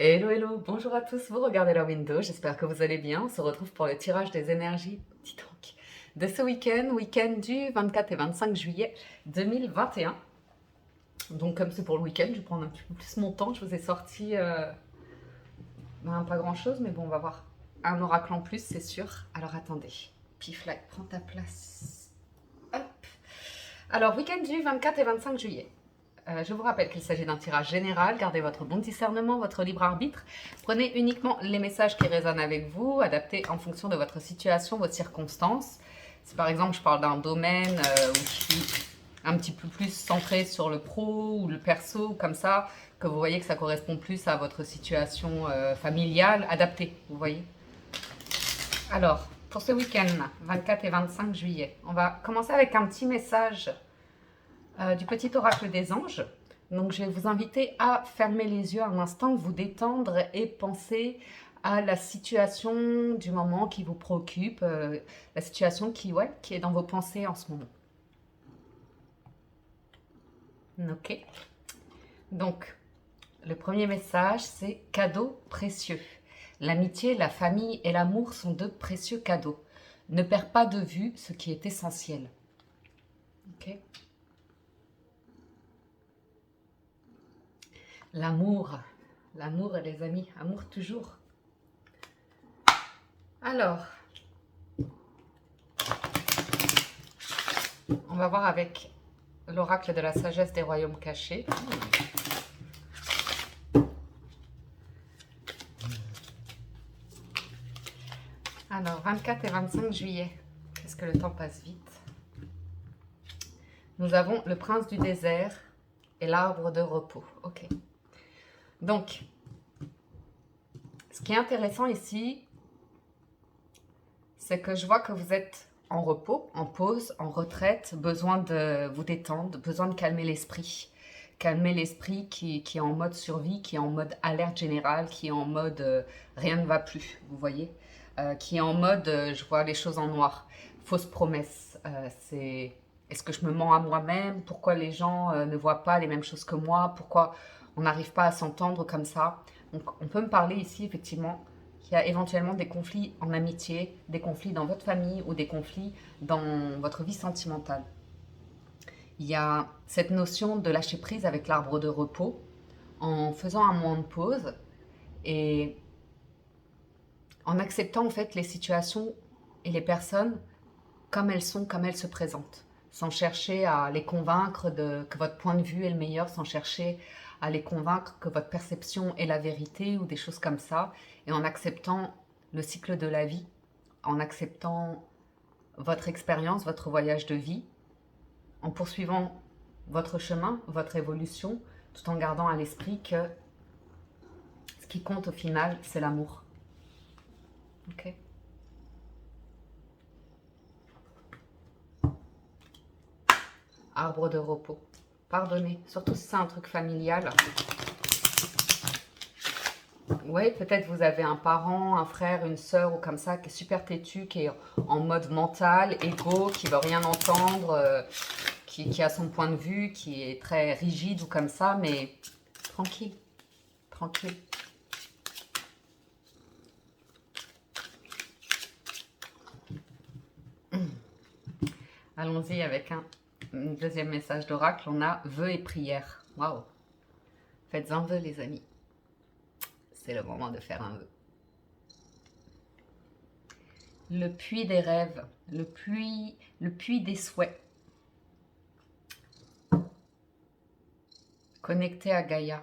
Hello, hello, bonjour à tous, vous regardez la window, j'espère que vous allez bien. On se retrouve pour le tirage des énergies, dis donc, de ce week-end du 24 et 25 juillet 2021. Donc comme c'est pour le week-end, je vais prendre un petit peu plus mon temps. Je vous ai sorti pas grand-chose, mais bon, on va voir un oracle en plus, c'est sûr. Alors attendez, Piflag, prends ta place. Hop. Alors, week-end du 24 et 25 juillet. Je vous rappelle qu'il s'agit d'un tirage général. Gardez votre bon discernement, votre libre arbitre. Prenez uniquement les messages qui résonnent avec vous, adaptés en fonction de votre situation, vos circonstances. Si par exemple je parle d'un domaine où je suis un petit peu plus centré sur le pro ou le perso, comme ça, que vous voyez que ça correspond plus à votre situation familiale, adaptée, vous voyez. Alors, pour ce week-end, 24 et 25 juillet, on va commencer avec un petit message du petit oracle des anges. Donc je vais vous inviter à fermer les yeux un instant, vous détendre et penser à la situation du moment qui vous préoccupe, la situation qui est dans vos pensées en ce moment. Ok. Donc, le premier message, c'est cadeau précieux. L'amitié, la famille et l'amour sont de précieux cadeaux. Ne perds pas de vue ce qui est essentiel. Ok. L'amour, les amis, amour toujours. Alors, on va voir avec l'oracle de la sagesse des royaumes cachés. Alors, 24 et 25 juillet. Qu'est-ce que le temps passe vite. Nous avons le prince du désert et l'arbre de repos. Ok. Donc, ce qui est intéressant ici, c'est que je vois que vous êtes en repos, en pause, en retraite, besoin de vous détendre, besoin de calmer l'esprit. Calmer l'esprit qui est en mode survie, qui est en mode alerte générale, qui est en mode rien ne va plus, vous voyez. Qui est en mode je vois les choses en noir. Fausse promesse. C'est est-ce que je me mens à moi-même? Pourquoi les gens ne voient pas les mêmes choses que moi? Pourquoi on n'arrive pas à s'entendre comme ça? Donc on peut me parler ici effectivement qu'il y a éventuellement des conflits en amitié, des conflits dans votre famille ou des conflits dans votre vie sentimentale. Il y a cette notion de lâcher prise avec l'arbre de repos en faisant un moment de pause et en acceptant en fait les situations et les personnes comme elles sont, comme elles se présentent, sans chercher à les convaincre que votre point de vue est le meilleur, sans chercher à les convaincre que votre perception est la vérité ou des choses comme ça, et en acceptant le cycle de la vie, en acceptant votre expérience, votre voyage de vie, en poursuivant votre chemin, votre évolution, tout en gardant à l'esprit que ce qui compte au final, c'est l'amour. Ok. Arbre de repos. Pardonnez, surtout si c'est un truc familial. Oui, peut-être vous avez un parent, un frère, une sœur ou comme ça qui est super têtu, qui est en mode mental, égo, qui veut rien entendre, qui a son point de vue, qui est très rigide ou comme ça, mais tranquille, tranquille. Allons-y avec un deuxième message d'oracle. On a vœux et prières. Waouh! Faites un vœu, les amis. C'est le moment de faire un vœu. Le puits des rêves, le puits des souhaits. Connecté à Gaïa.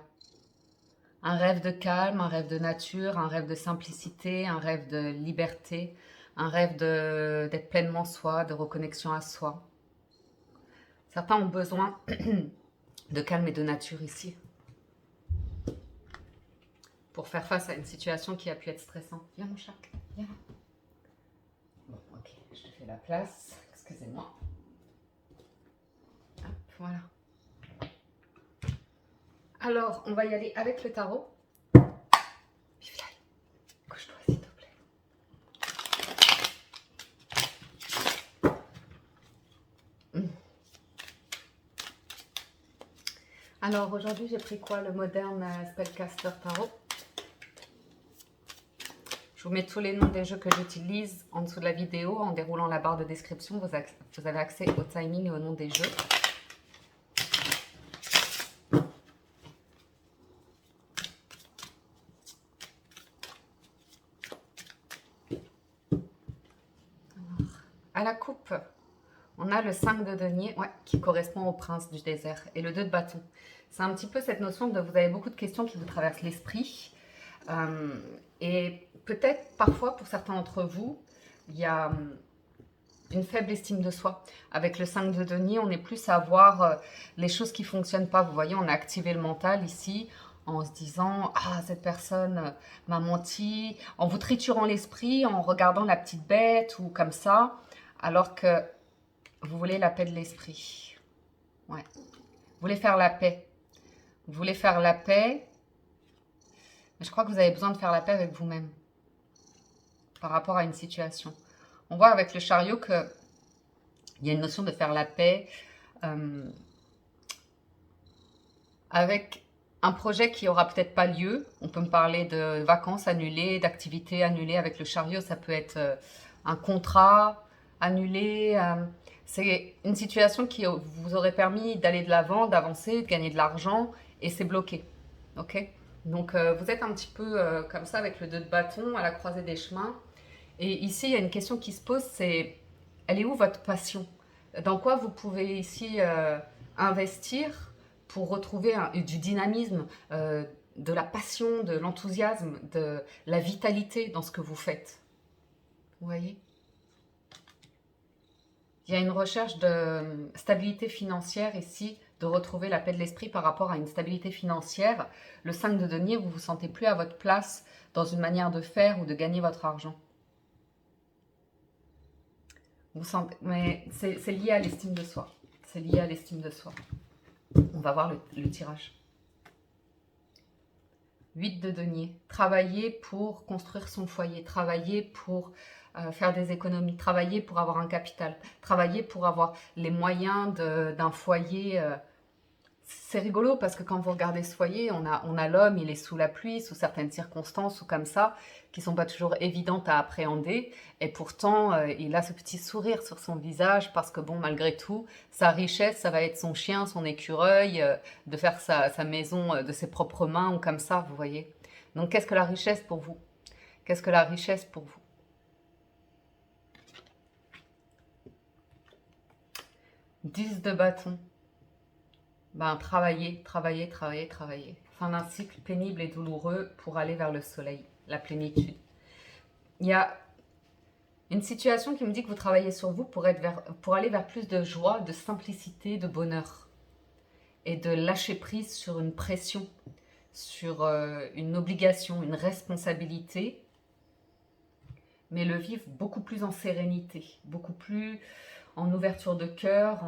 Un rêve de calme, un rêve de nature, un rêve de simplicité, un rêve de liberté, un rêve d'être pleinement soi, de reconnexion à soi. Certains ont besoin de calme et de nature ici pour faire face à une situation qui a pu être stressante. Viens mon chat, viens. Bon, ok, je te fais la place. Excusez-moi. Hop, voilà. Alors, on va y aller avec le tarot. Piflaï, couche-toi s'il te plaît. Alors, aujourd'hui, j'ai pris quoi? Le Modern Spellcaster Tarot. vous mets tous les noms des jeux que j'utilise en dessous de la vidéo. En déroulant la barre de description, vous avez accès au timing et au nom des jeux. À la coupe, on a le 5 de denier, ouais, qui correspond au prince du désert, et le 2 de bâton. C'est un petit peu cette notion de vous avez beaucoup de questions qui vous traversent l'esprit. Et peut-être parfois, pour certains d'entre vous, il y a une faible estime de soi. Avec le 5 de denier, on est plus à voir les choses qui ne fonctionnent pas. Vous voyez, on a activé le mental ici en se disant « Ah, cette personne m'a menti », en vous triturant l'esprit, en regardant la petite bête ou comme ça, alors que vous voulez la paix de l'esprit. Ouais. Vous voulez faire la paix. Vous voulez faire la paix, mais je crois que vous avez besoin de faire la paix avec vous-même par rapport à une situation. On voit avec le chariot qu'il y a une notion de faire la paix avec un projet qui n'aura peut-être pas lieu. On peut me parler de vacances annulées, d'activités annulées avec le chariot. Ça peut être un contrat annulé. C'est une situation qui vous aurait permis d'aller de l'avant, d'avancer, de gagner de l'argent, et c'est bloqué. Ok? Donc vous êtes un petit peu comme ça avec le 2 de bâton à la croisée des chemins. Et ici, il y a une question qui se pose, c'est elle est où votre passion? Dans quoi vous pouvez ici investir pour retrouver du dynamisme, de la passion, de l'enthousiasme, de la vitalité dans ce que vous faites? Vous voyez? Il y a une recherche de stabilité financière ici, de retrouver la paix de l'esprit par rapport à une stabilité financière. Le 5 de denier, vous ne vous sentez plus à votre place dans une manière de faire ou de gagner votre argent. Vous sentez, mais c'est lié à l'estime de soi. C'est lié à l'estime de soi. On va voir le tirage. 8 de denier. Travailler pour construire son foyer. Travailler pour faire des économies. Travailler pour avoir un capital. Travailler pour avoir les moyens d'un foyer. C'est rigolo parce que quand vous regardez ce foyer, on a l'homme, il est sous la pluie, sous certaines circonstances ou comme ça, qui ne sont pas toujours évidentes à appréhender. Et pourtant, il a ce petit sourire sur son visage parce que bon, malgré tout, sa richesse, ça va être son chien, son écureuil, de faire sa maison de ses propres mains ou comme ça, vous voyez. Donc, qu'est-ce que la richesse pour vous? Qu'est-ce que la richesse pour vous? 10 de bâton. Ben, travailler. Fin d'un cycle pénible et douloureux pour aller vers le soleil, la plénitude. Il y a une situation qui me dit que vous travaillez sur vous pour aller vers plus de joie, de simplicité, de bonheur. Et de lâcher prise sur une pression, sur une obligation, une responsabilité. Mais le vivre beaucoup plus en sérénité, beaucoup plus en ouverture de cœur,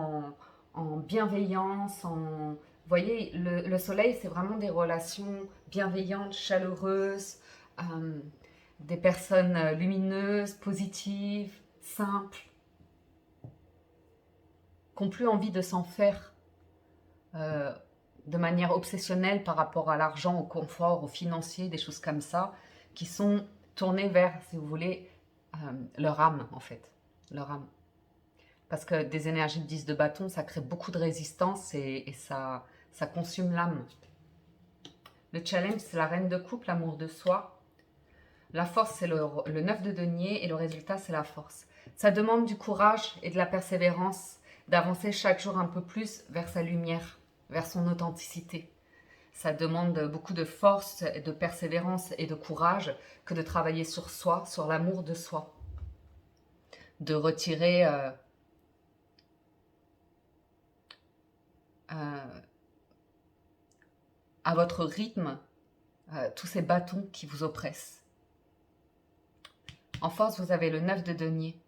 en bienveillance, vous voyez, le soleil, c'est vraiment des relations bienveillantes, chaleureuses, des personnes lumineuses, positives, simples, qui n'ont plus envie de s'en faire de manière obsessionnelle par rapport à l'argent, au confort, au financier, des choses comme ça, qui sont tournées vers, si vous voulez, leur âme, en fait, leur âme. Parce que des énergies de 10 de bâton, ça crée beaucoup de résistance et ça consume l'âme. Le challenge, c'est la reine de coupe, l'amour de soi. La force, c'est le 9 de denier et le résultat, c'est la force. Ça demande du courage et de la persévérance, d'avancer chaque jour un peu plus vers sa lumière, vers son authenticité. Ça demande beaucoup de force, de persévérance et de courage que de travailler sur soi, sur l'amour de soi. De retirer à votre rythme tous ces bâtons qui vous oppressent. En force, vous avez le 9 de denier.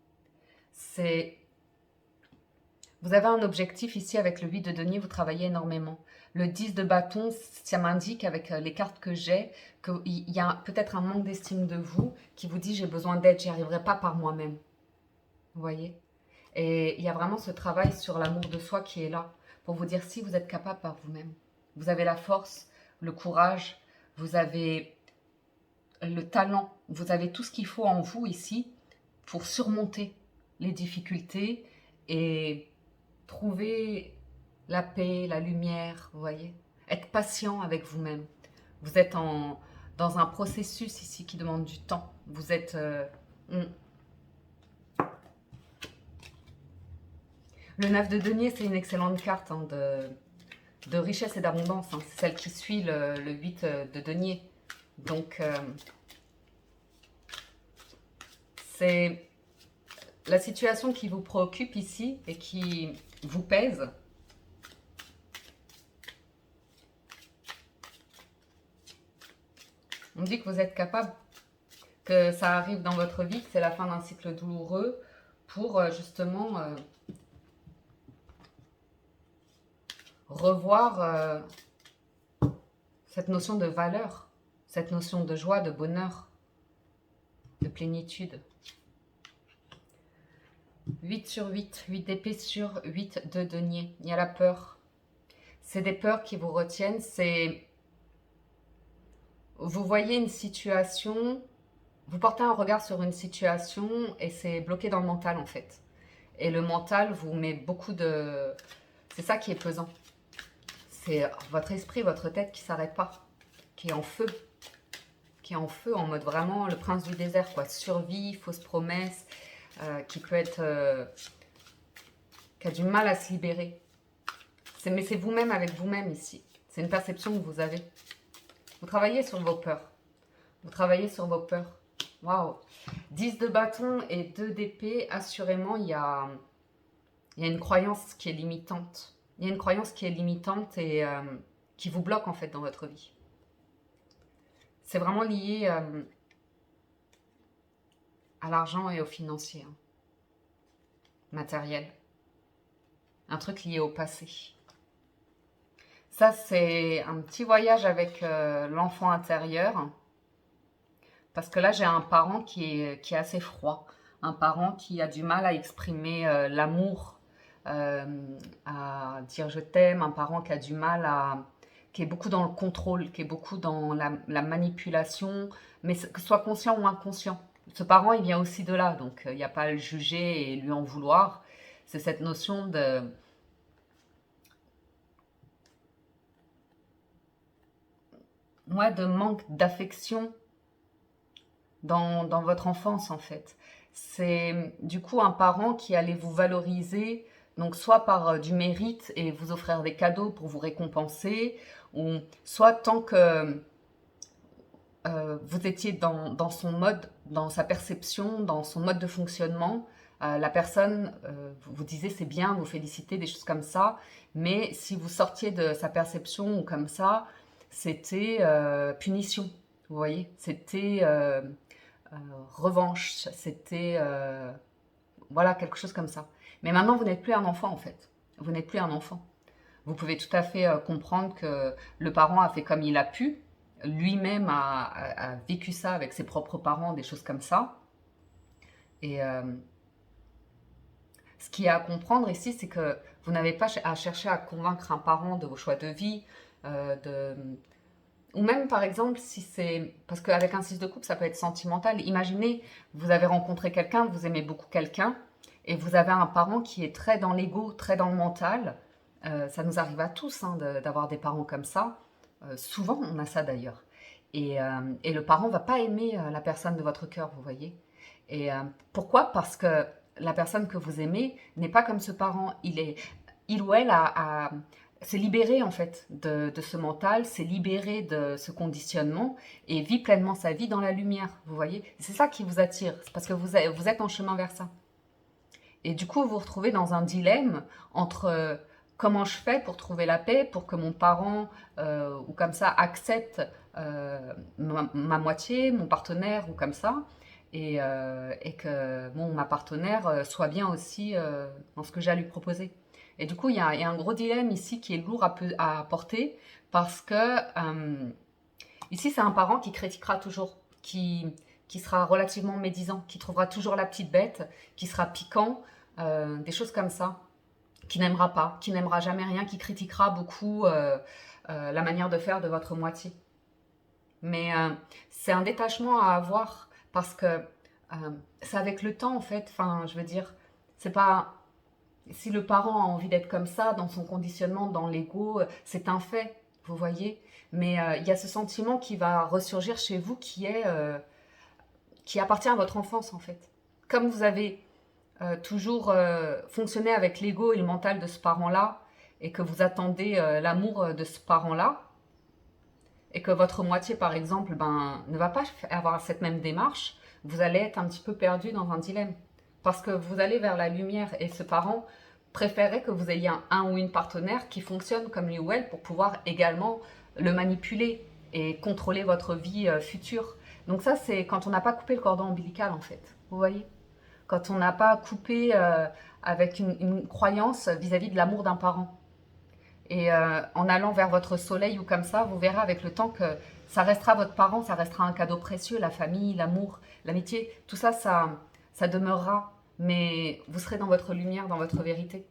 Vous avez un objectif ici avec le 8 de denier, vous travaillez énormément. Le 10 de bâton, ça m'indique avec les cartes que j'ai qu'il y a peut-être un manque d'estime de vous qui vous dit j'ai besoin d'aide, j'y arriverai pas par moi-même. Vous voyez? Et il y a vraiment ce travail sur l'amour de soi qui est là pour vous dire si vous êtes capable par vous-même. Vous avez la force, le courage, vous avez le talent, vous avez tout ce qu'il faut en vous ici pour surmonter les difficultés et trouver la paix, la lumière, vous voyez. Être patient avec vous-même. Vous êtes dans un processus ici qui demande du temps. Vous êtes... Le 9 de denier, c'est une excellente carte hein, de richesse et d'abondance. Hein. C'est celle qui suit le 8 de denier. Donc, c'est la situation qui vous préoccupe ici et qui vous pèse. On dit que vous êtes capable, que ça arrive dans votre vie, que c'est la fin d'un cycle douloureux pour justement revoir cette notion de valeur, cette notion de joie, de bonheur, de plénitude. 8 sur 8, 8 d'épée sur 8 de denier. Il y a la peur. C'est des peurs qui vous retiennent. C'est... Vous voyez une situation, vous portez un regard sur une situation et c'est bloqué dans le mental en fait. Et le mental vous met beaucoup de... C'est ça qui est pesant. C'est votre esprit, votre tête qui ne s'arrête pas, qui est en feu. Qui est en feu, en mode vraiment le prince du désert, quoi. Survie, fausse promesse, qui peut être... qui a du mal à se libérer. Mais c'est vous-même avec vous-même ici. C'est une perception que vous avez. Vous travaillez sur vos peurs. Vous travaillez sur vos peurs. Waouh. 10 de bâton et 2 d'épée. Assurément, il y a une croyance qui est limitante. Il y a une croyance qui est limitante et qui vous bloque en fait dans votre vie. C'est vraiment lié à l'argent et au financier. Hein. Matériel. Un truc lié au passé. Ça, c'est un petit voyage avec l'enfant intérieur. Parce que là, j'ai un parent qui est assez froid. Un parent qui a du mal à exprimer l'amour, à dire je t'aime. Un parent qui a du mal à... qui est beaucoup dans le contrôle, qui est beaucoup dans la manipulation, mais que ce soit conscient ou inconscient. Ce parent, il vient aussi de là, donc il n'y a pas à le juger et lui en vouloir. C'est cette notion de... Ouais, de manque d'affection dans votre enfance, en fait. C'est du coup un parent qui allait vous valoriser, donc soit par du mérite et vous offrir des cadeaux pour vous récompenser, ou soit tant que vous étiez dans son mode, dans sa perception, dans son mode de fonctionnement, la personne vous disait c'est bien, vous félicitez, des choses comme ça, mais si vous sortiez de sa perception ou comme ça, c'était punition, vous voyez, c'était revanche, c'était voilà, quelque chose comme ça. Mais maintenant, vous n'êtes plus un enfant en fait, vous n'êtes plus un enfant. Vous pouvez tout à fait comprendre que le parent a fait comme il a pu, lui-même a vécu ça avec ses propres parents, des choses comme ça. Et ce qu'il y a à comprendre ici, c'est que vous n'avez pas à chercher à convaincre un parent de vos choix de vie, ou même par exemple si c'est... Parce qu'avec un 6 de coupe, ça peut être sentimental. Imaginez, vous avez rencontré quelqu'un, vous aimez beaucoup quelqu'un, et vous avez un parent qui est très dans l'ego, très dans le mental. Ça nous arrive à tous hein, d'avoir des parents comme ça. Souvent, on a ça d'ailleurs. Et le parent ne va pas aimer la personne de votre cœur, vous voyez. Et pourquoi? Parce que la personne que vous aimez n'est pas comme ce parent. Il ou elle s'est libéré en fait de ce mental, s'est libéré de ce conditionnement et vit pleinement sa vie dans la lumière, vous voyez. C'est ça qui vous attire, c'est parce que vous êtes en chemin vers ça. Et du coup, vous vous retrouvez dans un dilemme entre comment je fais pour trouver la paix, pour que mon parent ou comme ça accepte ma moitié, mon partenaire ou comme ça, et que bon, ma partenaire soit bien aussi dans ce que j'ai à lui proposer. Et du coup, il y a un gros dilemme ici qui est lourd à porter parce que ici, c'est un parent qui critiquera toujours, qui sera relativement médisant, qui trouvera toujours la petite bête, qui sera piquant, des choses comme ça, qui n'aimera pas, qui n'aimera jamais rien, qui critiquera beaucoup la manière de faire de votre moitié. Mais c'est un détachement à avoir parce que c'est avec le temps en fait. Enfin, je veux dire, c'est pas si le parent a envie d'être comme ça dans son conditionnement, dans l'ego, c'est un fait, vous voyez. Mais il y a ce sentiment qui va ressurgir chez vous qui appartient à votre enfance en fait. Comme vous avez toujours fonctionné avec l'ego et le mental de ce parent-là et que vous attendez l'amour de ce parent-là, et que votre moitié, par exemple, ben, ne va pas avoir cette même démarche, vous allez être un petit peu perdu dans un dilemme. Parce que vous allez vers la lumière et ce parent préférerait que vous ayez un ou une partenaire qui fonctionne comme lui ou elle pour pouvoir également le manipuler et contrôler votre vie future. Donc ça, c'est quand on n'a pas coupé le cordon ombilical, en fait. Vous voyez? Quand on n'a pas coupé avec une croyance vis-à-vis de l'amour d'un parent. Et en allant vers votre soleil ou comme ça, vous verrez avec le temps que ça restera votre parent, ça restera un cadeau précieux, la famille, l'amour, l'amitié, tout ça, ça demeurera. Mais vous serez dans votre lumière, dans votre vérité.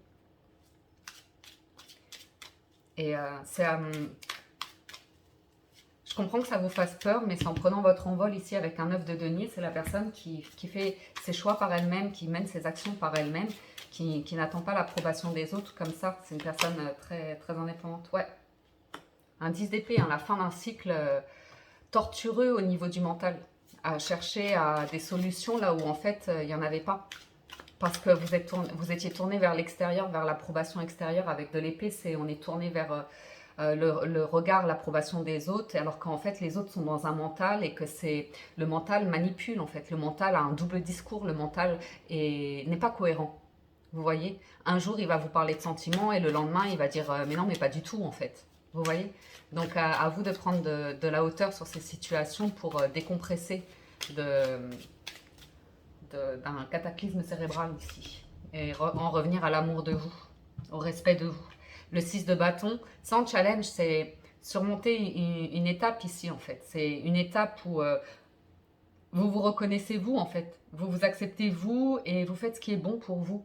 Et je comprends que ça vous fasse peur, mais c'est en prenant votre envol ici avec un 9 de denier, c'est la personne qui fait ses choix par elle-même, qui mène ses actions par elle-même, qui n'attend pas l'approbation des autres comme ça. C'est une personne très, très indépendante. Ouais. Un 10 d'épée, hein, la fin d'un cycle tortureux au niveau du mental, à chercher des solutions là où en fait il n'y en avait pas. Parce que vous étiez tourné vers l'extérieur, vers l'approbation extérieure avec de l'épée, on est tourné vers le regard, l'approbation des autres, alors qu'en fait les autres sont dans un mental et que le mental manipule en fait. Le mental a un double discours, le mental n'est pas cohérent. Vous voyez, un jour il va vous parler de sentiments et le lendemain il va dire mais non mais pas du tout en fait. Vous voyez, donc à vous de prendre de la hauteur sur ces situations pour décompresser d'un cataclysme cérébral ici et en revenir à l'amour de vous, au respect de vous. Le 6 de bâton, sans challenge, c'est surmonter une étape ici en fait. C'est une étape où vous vous reconnaissez vous en fait. Vous vous acceptez vous et vous faites ce qui est bon pour vous.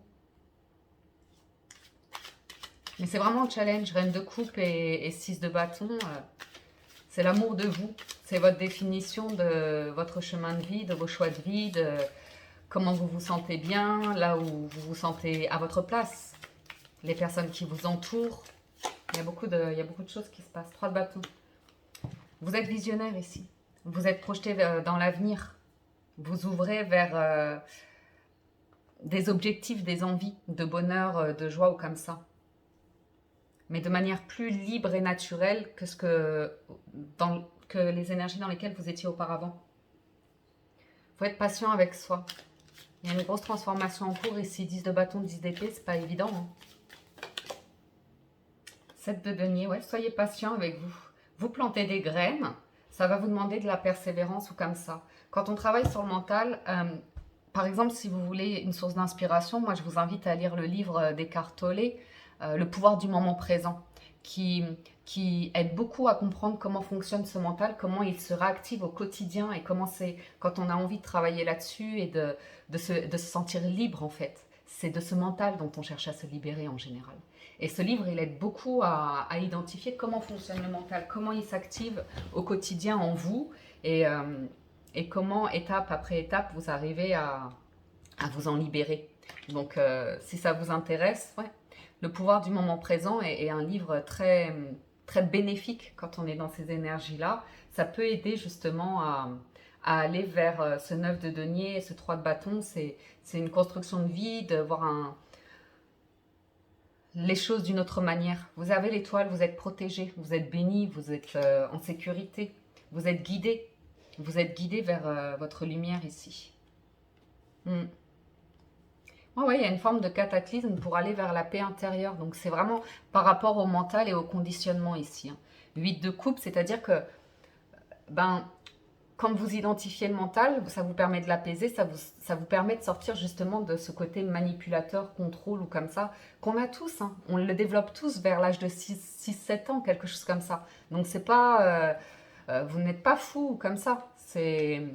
Mais c'est vraiment un challenge, reine de coupe et 6 de bâton. C'est l'amour de vous. C'est votre définition de votre chemin de vie, de vos choix de vie, de comment vous vous sentez bien, là où vous vous sentez à votre place. Les personnes qui vous entourent. Il y a beaucoup de choses qui se passent. 3 de bâton. Vous êtes visionnaire ici. Vous êtes projeté dans l'avenir. Vous ouvrez vers des objectifs, des envies de bonheur, de joie ou comme ça. Mais de manière plus libre et naturelle que les énergies dans lesquelles vous étiez auparavant. Il faut être patient avec soi. Il y a une grosse transformation en cours ici. 10 de bâton, 10 d'épée, c'est pas évident. Hein. 7 de denier, ouais, soyez patient avec vous. Vous plantez des graines, ça va vous demander de la persévérance ou comme ça. Quand on travaille sur le mental, par exemple, si vous voulez une source d'inspiration, moi je vous invite à lire le livre d'Eckhart Tolle, Le pouvoir du moment présent, qui aide beaucoup à comprendre comment fonctionne ce mental, comment il se réactive au quotidien et comment c'est quand on a envie de travailler là-dessus et de se sentir libre en fait. C'est de ce mental dont on cherche à se libérer en général. Et ce livre, il aide beaucoup à identifier comment fonctionne le mental, comment il s'active au quotidien en vous et comment, étape après étape, vous arrivez à vous en libérer. Donc, si ça vous intéresse, ouais, Le pouvoir du moment présent est un livre très, très bénéfique quand on est dans ces énergies-là. Ça peut aider justement à aller vers ce 9 de denier et ce 3 de bâton. C'est une construction de vie, de voir les choses d'une autre manière. Vous avez l'étoile, vous êtes protégé, vous êtes béni, vous êtes en sécurité, vous êtes guidé. Vous êtes guidé vers votre lumière ici. Hmm. Ouais, il y a une forme de cataclysme pour aller vers la paix intérieure. Donc c'est vraiment par rapport au mental et au conditionnement ici. 8 de coupe, c'est-à-dire que ben, quand vous identifiez le mental, ça vous permet de l'apaiser, ça vous permet de sortir justement de ce côté manipulateur, contrôle ou comme ça, qu'on a tous. Hein. On le développe tous vers l'âge de 6-7 ans, quelque chose comme ça. Donc c'est pas... vous n'êtes pas fou comme ça. C'est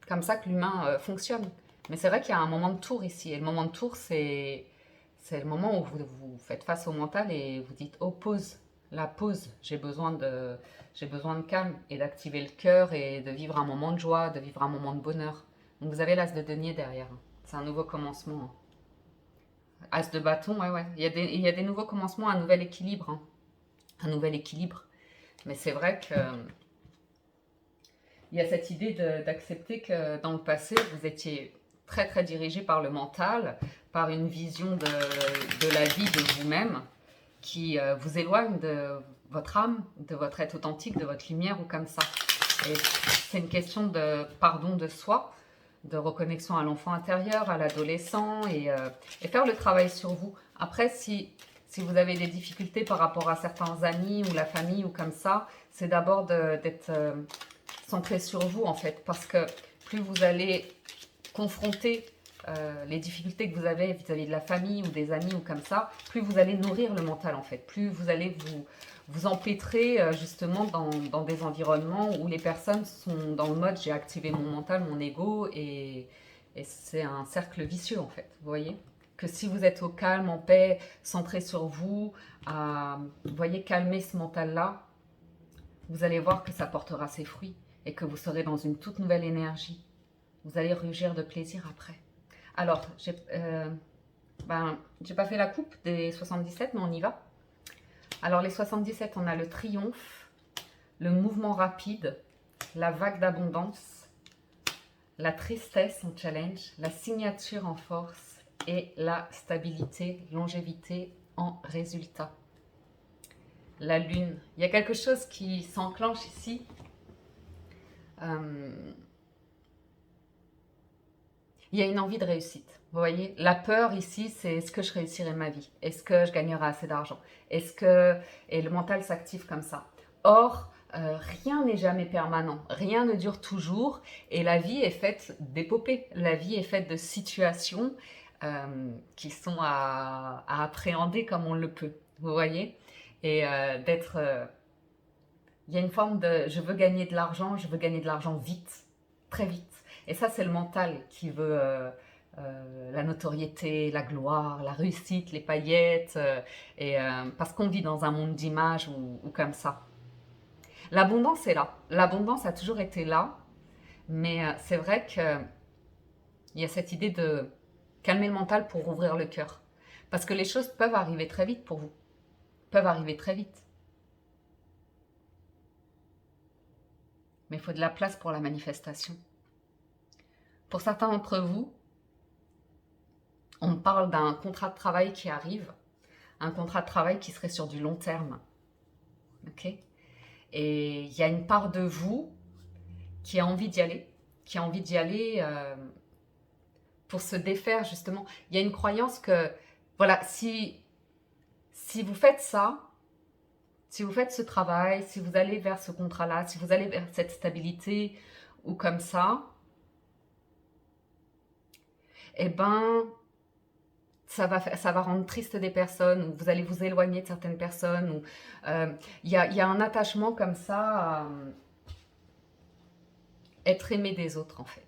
comme ça que l'humain fonctionne. Mais c'est vrai qu'il y a un moment de tour ici. Et le moment de tour, c'est le moment où vous faites face au mental et vous dites « Oh, pause ». la pause. J'ai besoin de calme et d'activer le cœur et de vivre un moment de joie, de vivre un moment de bonheur. Donc vous avez l'as de denier derrière. C'est un nouveau commencement, hein. As de bâton, ouais, ouais. Il y a des nouveaux commencements, un nouvel équilibre, hein. Un nouvel équilibre. Mais c'est vrai que il y a cette idée d'accepter que dans le passé, vous étiez très très dirigé par le mental, par une vision de la vie, de vous-même, qui vous éloigne de votre âme, de votre être authentique, de votre lumière ou comme ça. Et c'est une question de pardon de soi, de reconnexion à l'enfant intérieur, à l'adolescent et faire le travail sur vous. Après, si vous avez des difficultés par rapport à certains amis ou la famille ou comme ça, c'est d'abord d'être centré sur vous en fait, parce que plus vous allez confronter les difficultés que vous avez vis-à-vis de la famille ou des amis ou comme ça, plus vous allez nourrir le mental en fait, plus vous allez vous empêtrer justement dans des environnements où les personnes sont dans le mode j'ai activé mon mental, mon ego et c'est un cercle vicieux en fait, vous voyez que si vous êtes au calme, en paix, centré sur vous, vous voyez, calmer ce mental-là, vous allez voir que ça portera ses fruits et que vous serez dans une toute nouvelle énergie. Vous allez rugir de plaisir après. Alors, j'ai pas fait la coupe des 77, mais on y va. Alors, les 77, on a le triomphe, le mouvement rapide, la vague d'abondance, la tristesse en challenge, la signature en force et la stabilité, longévité en résultat. La lune, il y a quelque chose qui s'enclenche ici. Il y a une envie de réussite. Vous voyez, la peur ici, c'est est-ce que je réussirai ma vie? Est-ce que je gagnerai assez d'argent? Est-ce que... Et le mental s'active comme ça. Or, rien n'est jamais permanent, rien ne dure toujours et la vie est faite d'épopées, la vie est faite de situations qui sont à appréhender comme on le peut, vous voyez? Et d'être... il y a une forme de je veux gagner de l'argent vite, très vite. Et ça, c'est le mental qui veut la notoriété, la gloire, la réussite, les paillettes, parce qu'on vit dans un monde d'images ou comme ça. L'abondance est là. L'abondance a toujours été là, mais c'est vrai qu'il y a cette idée de calmer le mental pour ouvrir le cœur. Parce que les choses peuvent arriver très vite pour vous. Peuvent arriver très vite. Mais il faut de la place pour la manifestation. Pour certains d'entre vous, on parle d'un contrat de travail qui arrive, un contrat de travail qui serait sur du long terme. Ok ? Et il y a une part de vous qui a envie d'y aller, pour se défaire justement. Il y a une croyance que, voilà, si vous faites ça, si vous faites ce travail, si vous allez vers ce contrat-là, si vous allez vers cette stabilité ou comme ça, eh ben, ça va rendre triste des personnes, ou vous allez vous éloigner de certaines personnes, ou il y a un attachement comme ça à être aimé des autres en fait.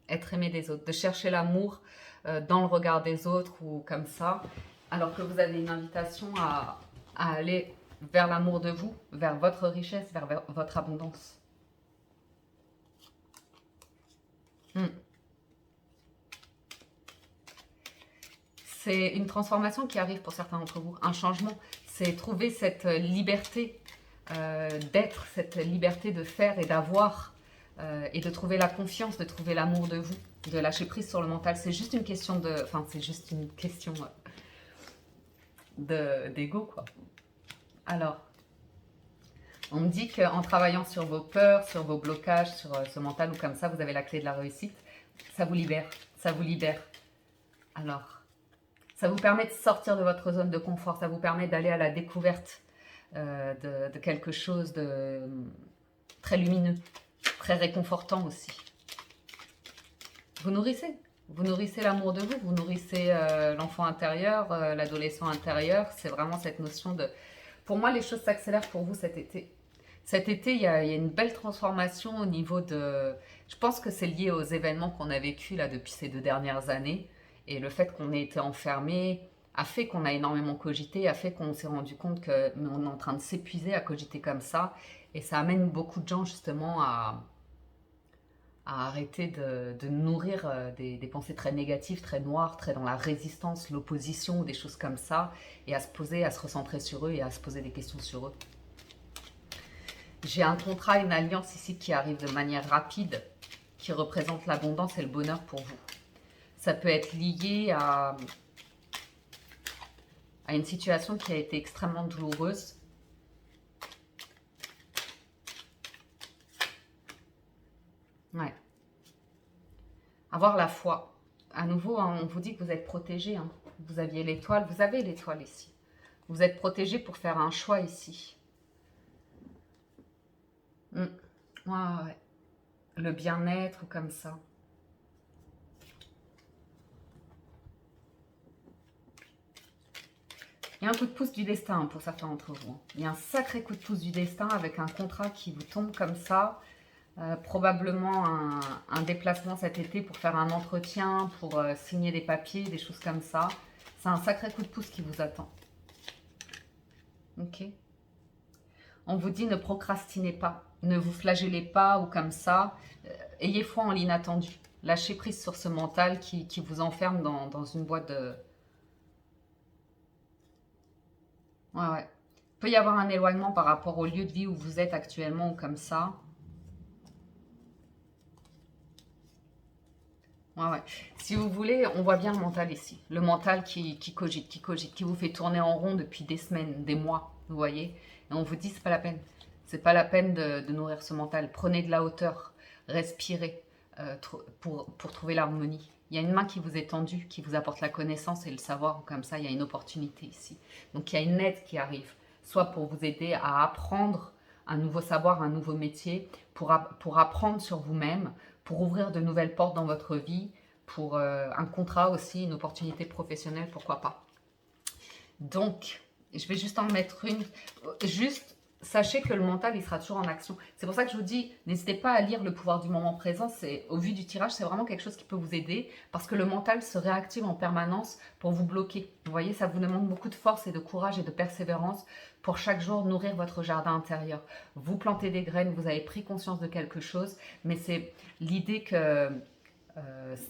Être aimé des autres, de chercher l'amour dans le regard des autres ou comme ça, alors que vous avez une invitation à aller vers l'amour de vous, vers votre richesse, vers votre abondance. C'est une transformation qui arrive pour certains d'entre vous, un changement. C'est trouver cette liberté d'être, cette liberté de faire et d'avoir, et de trouver la confiance, de trouver l'amour de vous, de lâcher prise sur le mental. C'est juste une question de... Enfin, c'est juste une question d'ego, quoi. Alors, on me dit qu'en travaillant sur vos peurs, sur vos blocages, sur ce mental ou comme ça, vous avez la clé de la réussite. Ça vous libère, ça vous libère. Alors... ça vous permet de sortir de votre zone de confort, ça vous permet d'aller à la découverte de quelque chose de très lumineux, très réconfortant aussi. Vous nourrissez l'amour de vous, vous nourrissez l'enfant intérieur, l'adolescent intérieur. C'est vraiment cette notion de... Pour moi, les choses s'accélèrent pour vous cet été. Cet été, il y a une belle transformation au niveau de... Je pense que c'est lié aux événements qu'on a vécus là depuis ces 2 dernières années. Et le fait qu'on ait été enfermés a fait qu'on a énormément cogité, a fait qu'on s'est rendu compte qu'on est en train de s'épuiser à cogiter comme ça. Et ça amène beaucoup de gens justement à arrêter de nourrir des pensées très négatives, très noires, très dans la résistance, l'opposition ou des choses comme ça, et à se poser, à se recentrer sur eux et à se poser des questions sur eux. J'ai un contrat, une alliance ici qui arrive de manière rapide, qui représente l'abondance et le bonheur pour vous. Ça peut être lié à une situation qui a été extrêmement douloureuse. Ouais. Avoir la foi. À nouveau, hein, on vous dit que vous êtes protégé. Hein. Vous aviez l'étoile, vous avez l'étoile ici. Vous êtes protégé pour faire un choix ici. Ouais, ouais. Le bien-être comme ça. Il y a un coup de pouce du destin pour certains d'entre vous. Il y a un sacré coup de pouce du destin avec un contrat qui vous tombe comme ça. Probablement un déplacement cet été pour faire un entretien, pour signer des papiers, des choses comme ça. C'est un sacré coup de pouce qui vous attend. Ok. On vous dit ne procrastinez pas, ne vous flagellez pas ou comme ça. Ayez foi en l'inattendu. Lâchez prise sur ce mental qui vous enferme dans une boîte de... Ouais, ouais. Il peut y avoir un éloignement par rapport au lieu de vie où vous êtes actuellement ou comme ça. Ouais, ouais. Si vous voulez, on voit bien le mental ici. Le mental qui cogite, qui vous fait tourner en rond depuis des semaines, des mois, vous voyez. Et on vous dit, c'est pas la peine. C'est pas la peine de nourrir ce mental. Prenez de la hauteur, respirez pour trouver l'harmonie. Il y a une main qui vous est tendue, qui vous apporte la connaissance et le savoir. Comme ça, il y a une opportunité ici. Donc, il y a une aide qui arrive, soit pour vous aider à apprendre un nouveau savoir, un nouveau métier, pour apprendre sur vous-même, pour ouvrir de nouvelles portes dans votre vie, pour un contrat aussi, une opportunité professionnelle, pourquoi pas. Donc, je vais juste en mettre une. Juste, sachez que le mental, il sera toujours en action. C'est pour ça que je vous dis, n'hésitez pas à lire Le pouvoir du moment présent. Au vu du tirage, c'est vraiment quelque chose qui peut vous aider parce que le mental se réactive en permanence pour vous bloquer. Vous voyez, ça vous demande beaucoup de force et de courage et de persévérance pour chaque jour nourrir votre jardin intérieur. Vous plantez des graines, vous avez pris conscience de quelque chose, mais c'est l'idée que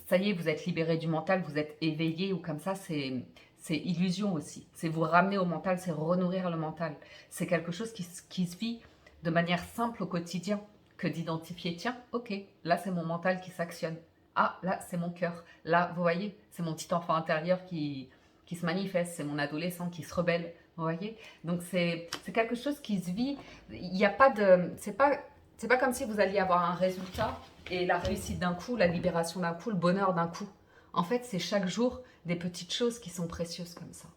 ça y est, vous êtes libéré du mental, vous êtes éveillé ou comme ça, c'est illusion aussi. C'est vous ramener au mental, c'est renourrir le mental. C'est quelque chose qui se vit de manière simple au quotidien que d'identifier, tiens, ok, là c'est mon mental qui s'actionne. Ah, là c'est mon cœur. Là, vous voyez, c'est mon petit enfant intérieur qui se manifeste, c'est mon adolescent qui se rebelle. Vous voyez. Donc c'est quelque chose qui se vit. Il n'y a pas de... C'est pas comme si vous alliez avoir un résultat et la réussite d'un coup, la libération d'un coup, le bonheur d'un coup. En fait, c'est chaque jour des petites choses qui sont précieuses comme ça.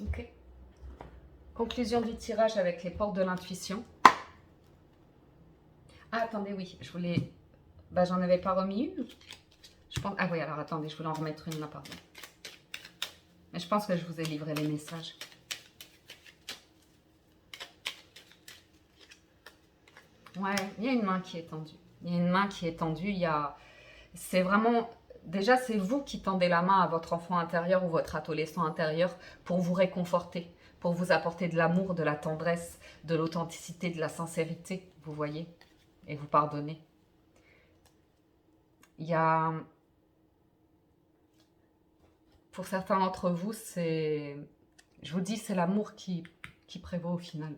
Ok. Conclusion du tirage avec les portes de l'intuition. Ah, attendez, oui, je voulais... Bah, j'en avais pas remis une. Je pense... Ah oui, alors attendez, je voulais en remettre une là, pardon. Mais je pense que je vous ai livré les messages. Ouais, il y a une main qui est tendue. Il y a une main qui est tendue. C'est vraiment... Déjà, c'est vous qui tendez la main à votre enfant intérieur ou votre adolescent intérieur pour vous réconforter, pour vous apporter de l'amour, de la tendresse, de l'authenticité, de la sincérité, vous voyez, et vous pardonner. Il y a... Pour certains d'entre vous, c'est... Je vous dis, c'est l'amour qui prévaut au final.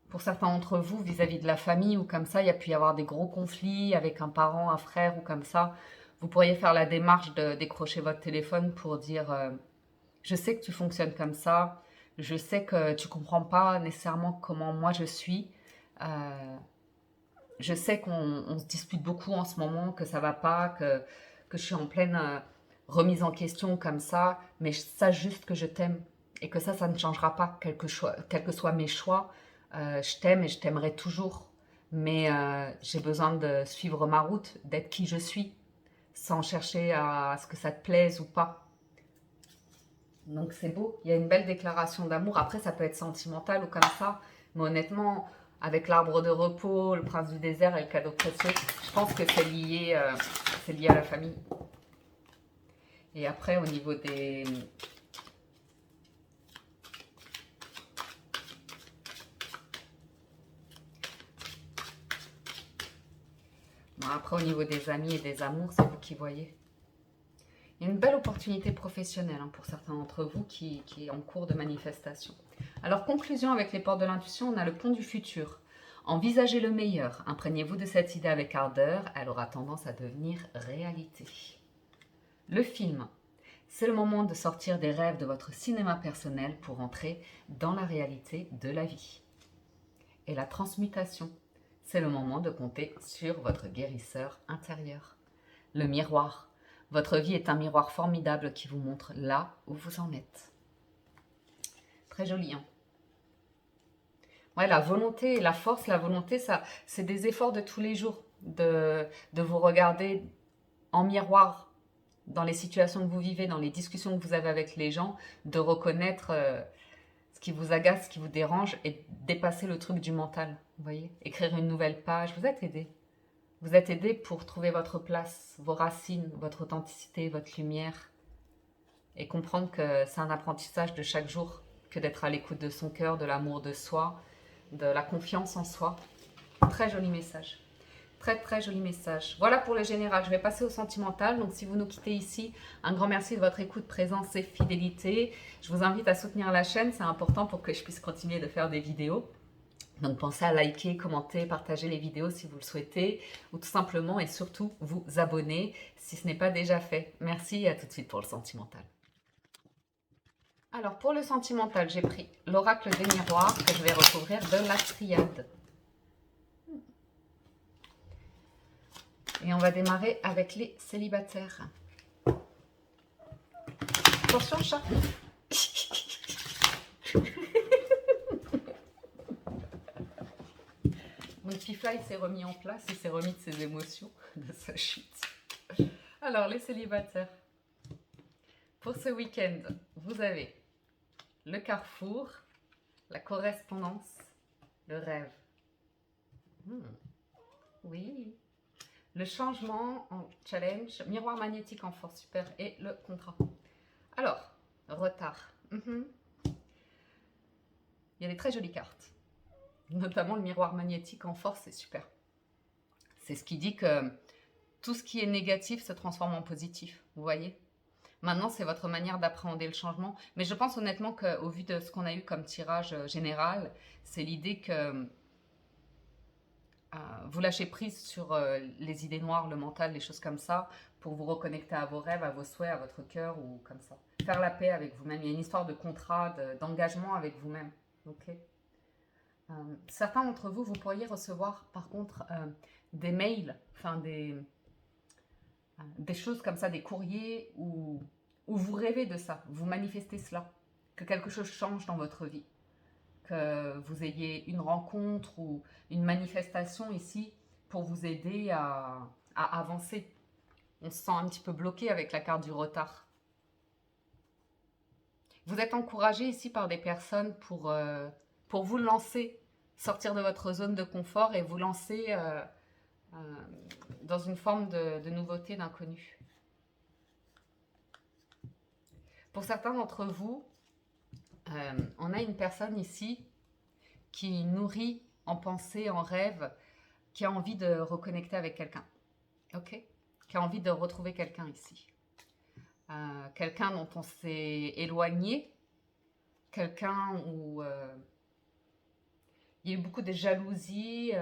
Pour certains d'entre vous, vis-à-vis de la famille ou comme ça, il y a pu y avoir des gros conflits avec un parent, un frère ou comme ça. Vous pourriez faire la démarche de décrocher votre téléphone pour dire je sais que tu fonctionnes comme ça, je sais que tu ne comprends pas nécessairement comment moi je suis. Je sais qu'on se dispute beaucoup en ce moment, que ça va pas, que je suis en pleine remise en question comme ça, mais sache juste que je t'aime et que ça ne changera pas, quel que soient mes choix. Je t'aime et je t'aimerai toujours, mais j'ai besoin de suivre ma route, d'être qui je suis, sans chercher à ce que ça te plaise ou pas. Donc c'est beau, il y a une belle déclaration d'amour. Après, ça peut être sentimental ou comme ça, mais honnêtement, avec l'arbre de repos, le prince du désert et le cadeau précieux, je pense que c'est lié c'est lié à la famille. Et après, au niveau des... Bon, après, au niveau des amis et des amours, c'est vous qui voyez. Il y a une belle opportunité professionnelle hein, pour certains d'entre vous qui est en cours de manifestation. Alors, conclusion avec les portes de l'intuition, on a le pont du futur. Envisagez le meilleur, imprégnez-vous de cette idée avec ardeur, elle aura tendance à devenir réalité. Le film, c'est le moment de sortir des rêves de votre cinéma personnel pour entrer dans la réalité de la vie. Et la transmutation, c'est le moment de compter sur votre guérisseur intérieur. Le miroir, votre vie est un miroir formidable qui vous montre là où vous en êtes. Très joli, hein? Ouais, la volonté et la force, la volonté, ça, c'est des efforts de tous les jours, de vous regarder en miroir dans les situations que vous vivez, dans les discussions que vous avez avec les gens, de reconnaître ce qui vous agace, ce qui vous dérange et dépasser le truc du mental, vous voyez? Écrire une nouvelle page, vous êtes aidé. Vous êtes aidé pour trouver votre place, vos racines, votre authenticité, votre lumière et comprendre que c'est un apprentissage de chaque jour que d'être à l'écoute de son cœur, de l'amour de soi, de la confiance en soi. Très joli message. Très très joli message. Voilà pour le général. Je vais passer au sentimental. Donc si vous nous quittez ici, un grand merci de votre écoute, présence et fidélité. Je vous invite à soutenir la chaîne. C'est important pour que je puisse continuer de faire des vidéos. Donc pensez à liker, commenter, partager les vidéos si vous le souhaitez. Ou tout simplement et surtout vous abonner si ce n'est pas déjà fait. Merci et à tout de suite pour le sentimental. Alors pour le sentimental, j'ai pris l'oracle des miroirs que je vais recouvrir de la triade. Et on va démarrer avec les célibataires. Attention chat. Mon petit fly s'est remis en place, il s'est remis de ses émotions, de sa chute. Alors les célibataires, pour ce week-end, vous avez le carrefour, la correspondance, le rêve. Oui. Le changement en challenge, miroir magnétique en force super et le contrat. Alors, retard. Il y a des très jolies cartes. Notamment le miroir magnétique en force, c'est super. C'est ce qui dit que tout ce qui est négatif se transforme en positif. Vous voyez ? Maintenant, c'est votre manière d'appréhender le changement. Mais je pense honnêtement qu'au vu de ce qu'on a eu comme tirage général, c'est l'idée que vous lâchez prise sur les idées noires, le mental, les choses comme ça, pour vous reconnecter à vos rêves, à vos souhaits, à votre cœur ou comme ça. Faire la paix avec vous-même. Il y a une histoire de contrat, d'engagement avec vous-même. Ok. Certains d'entre vous, vous pourriez recevoir par contre des mails, enfin des choses comme ça, des courriers où vous rêvez de ça, vous manifestez cela, que quelque chose change dans votre vie, que vous ayez une rencontre ou une manifestation ici pour vous aider à avancer. On se sent un petit peu bloqué avec la carte du retard. Vous êtes encouragé ici par des personnes pour vous lancer, sortir de votre zone de confort et vous lancer dans une forme de nouveauté, d'inconnu. Pour certains d'entre vous, on a une personne ici qui nourrit en pensée, en rêve, qui a envie de reconnecter avec quelqu'un. Ok ? Qui a envie de retrouver quelqu'un ici. Quelqu'un dont on s'est éloigné, quelqu'un où il y a eu beaucoup de jalousie,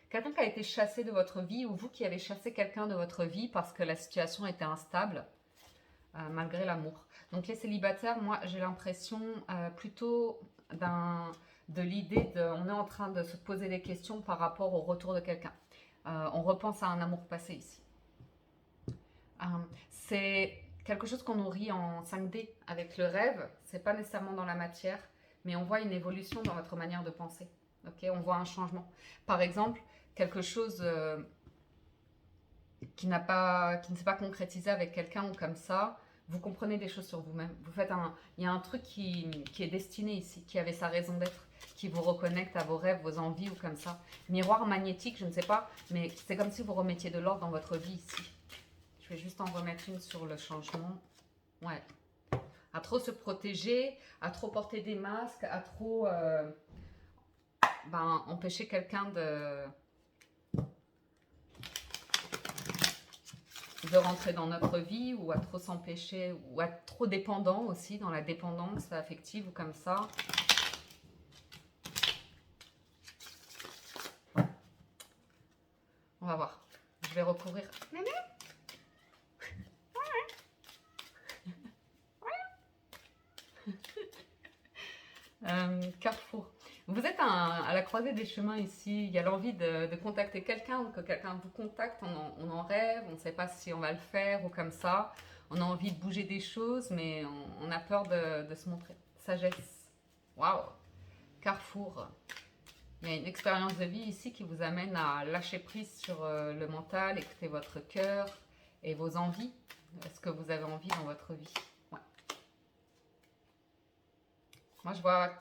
quelqu'un qui a été chassé de votre vie ou vous qui avez chassé quelqu'un de votre vie parce que la situation était instable, malgré l'amour. Donc les célibataires, moi j'ai l'impression plutôt de l'idée on est en train de se poser des questions par rapport au retour de quelqu'un. On repense à un amour passé ici. C'est quelque chose qu'on nourrit en 5D avec le rêve, c'est pas nécessairement dans la matière, mais on voit une évolution dans votre manière de penser. Okay, on voit un changement. Par exemple, quelque chose qui ne s'est pas concrétisé avec quelqu'un ou comme ça, vous comprenez des choses sur vous-même. Il y a un truc qui est destiné ici, qui avait sa raison d'être. qui vous reconnecte à vos rêves, vos envies ou comme ça. Miroir magnétique, je ne sais pas, mais c'est comme si vous remettiez de l'ordre dans votre vie ici. Je vais juste en remettre une sur le changement. Ouais. À trop se protéger, à trop porter des masques, à trop empêcher quelqu'un de rentrer dans notre vie, ou à trop s'empêcher, ou à être trop dépendant aussi, dans la dépendance affective ou comme ça. On va voir. Je vais recouvrir. Carrefour. Vous êtes à la croisée des chemins ici. Il y a l'envie de contacter quelqu'un, ou que quelqu'un vous contacte. On en rêve, on ne sait pas si on va le faire ou comme ça. On a envie de bouger des choses, mais on a peur de se montrer. Sagesse. Waouh. Carrefour. Il y a une expérience de vie ici qui vous amène à lâcher prise sur le mental, écouter votre cœur et vos envies. Est-ce que vous avez envie dans votre vie? Ouais. Moi, je vois...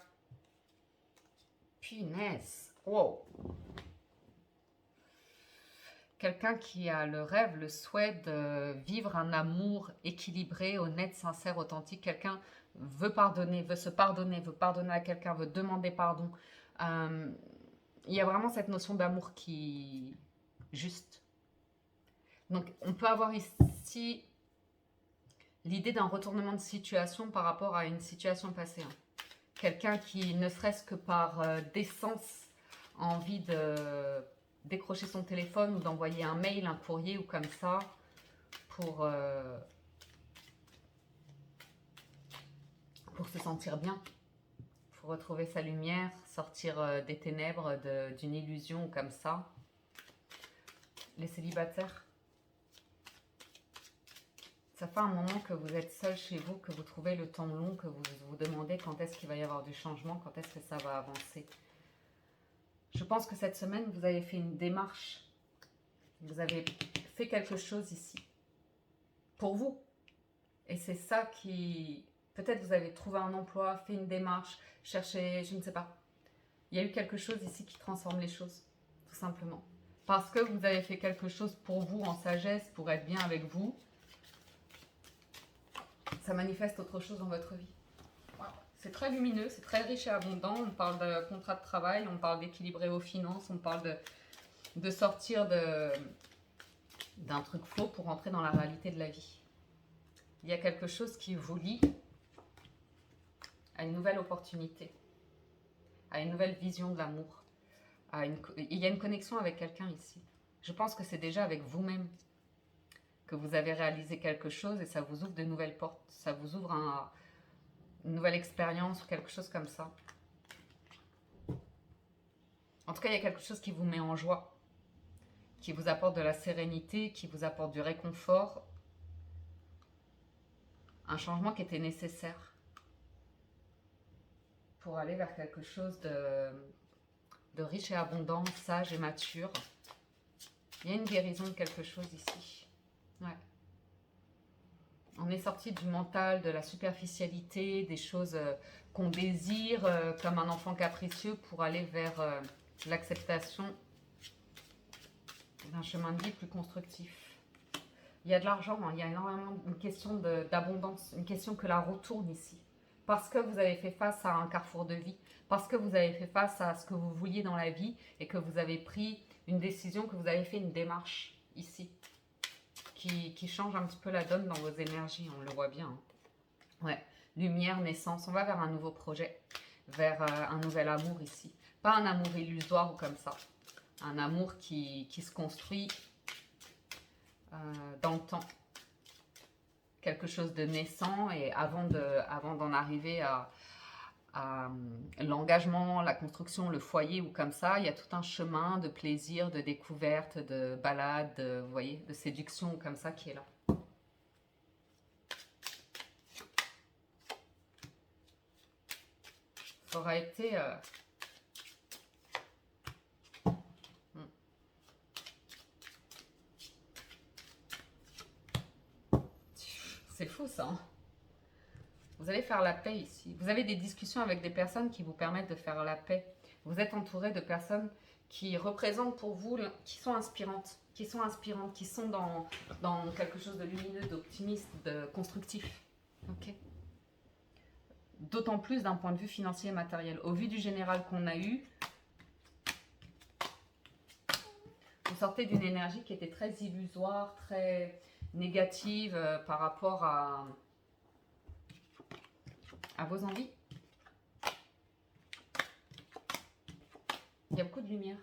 Punaise. Wow. Quelqu'un qui a le rêve, le souhait de vivre un amour équilibré, honnête, sincère, authentique. Quelqu'un veut pardonner, veut se pardonner, veut pardonner à quelqu'un, veut demander pardon. Il y a vraiment cette notion d'amour qui... juste. Donc, on peut avoir ici l'idée d'un retournement de situation par rapport à une situation passée. Quelqu'un qui, ne serait-ce que par décence, a envie de décrocher son téléphone ou d'envoyer un mail, un courrier ou comme ça pour se sentir bien, pour retrouver sa lumière, sortir des ténèbres, d'une illusion ou comme ça. Les célibataires, ça fait un moment que vous êtes seul chez vous, que vous trouvez le temps long, que vous vous demandez quand est-ce qu'il va y avoir du changement, quand est-ce que ça va avancer. Je pense que cette semaine, vous avez fait une démarche. Vous avez fait quelque chose ici. Pour vous. Et c'est ça qui... Peut-être vous avez trouvé un emploi, fait une démarche, cherché, je ne sais pas. Il y a eu quelque chose ici qui transforme les choses. Tout simplement. Parce que vous avez fait quelque chose pour vous, en sagesse, pour être bien avec vous. Ça manifeste autre chose dans votre vie. Wow. C'est très lumineux, c'est très riche et abondant. On parle de contrat de travail, on parle d'équilibrer vos finances, on parle de sortir d'un truc faux pour entrer dans la réalité de la vie. Il y a quelque chose qui vous lie à une nouvelle opportunité, à une nouvelle vision de l'amour. Il y a une connexion avec quelqu'un ici. Je pense que c'est déjà avec vous-même que vous avez réalisé quelque chose et ça vous ouvre de nouvelles portes. Ça vous ouvre une nouvelle expérience ou quelque chose comme ça. En tout cas, il y a quelque chose qui vous met en joie, qui vous apporte de la sérénité, qui vous apporte du réconfort. Un changement qui était nécessaire pour aller vers quelque chose de riche et abondant, sage et mature. Il y a une guérison de quelque chose ici. Ouais. On est sorti du mental, de la superficialité, des choses qu'on désire comme un enfant capricieux pour aller vers l'acceptation d'un chemin de vie plus constructif. Il y a de l'argent, hein, il y a énormément une question d'abondance, une question que la roue tourne ici. Parce que vous avez fait face à un carrefour de vie, parce que vous avez fait face à ce que vous vouliez dans la vie et que vous avez pris une décision, que vous avez fait une démarche ici qui change un petit peu la donne dans vos énergies, on le voit bien. Hein. Ouais, lumière, naissance, on va vers un nouveau projet, vers un nouvel amour ici. Pas un amour illusoire ou comme ça, un amour qui se construit dans le temps. Quelque chose de naissant et avant d'en arriver à l'engagement, la construction, le foyer ou comme ça, il y a tout un chemin de plaisir, de découverte, de balade, vous voyez, de séduction ou comme ça qui est là. Ça aura été... C'est fou ça. Hein, vous Vous allez faire la paix ici. Vous avez des discussions avec des personnes qui vous permettent de faire la paix. Vous êtes entouré de personnes qui représentent pour vous, qui sont inspirantes, qui sont dans quelque chose de lumineux, d'optimiste, de constructif. Ok. D'autant plus d'un point de vue financier et matériel. Au vu du général qu'on a eu, vous sortez d'une énergie qui était très illusoire, très négative par rapport à vos envies. Il y a beaucoup de lumière.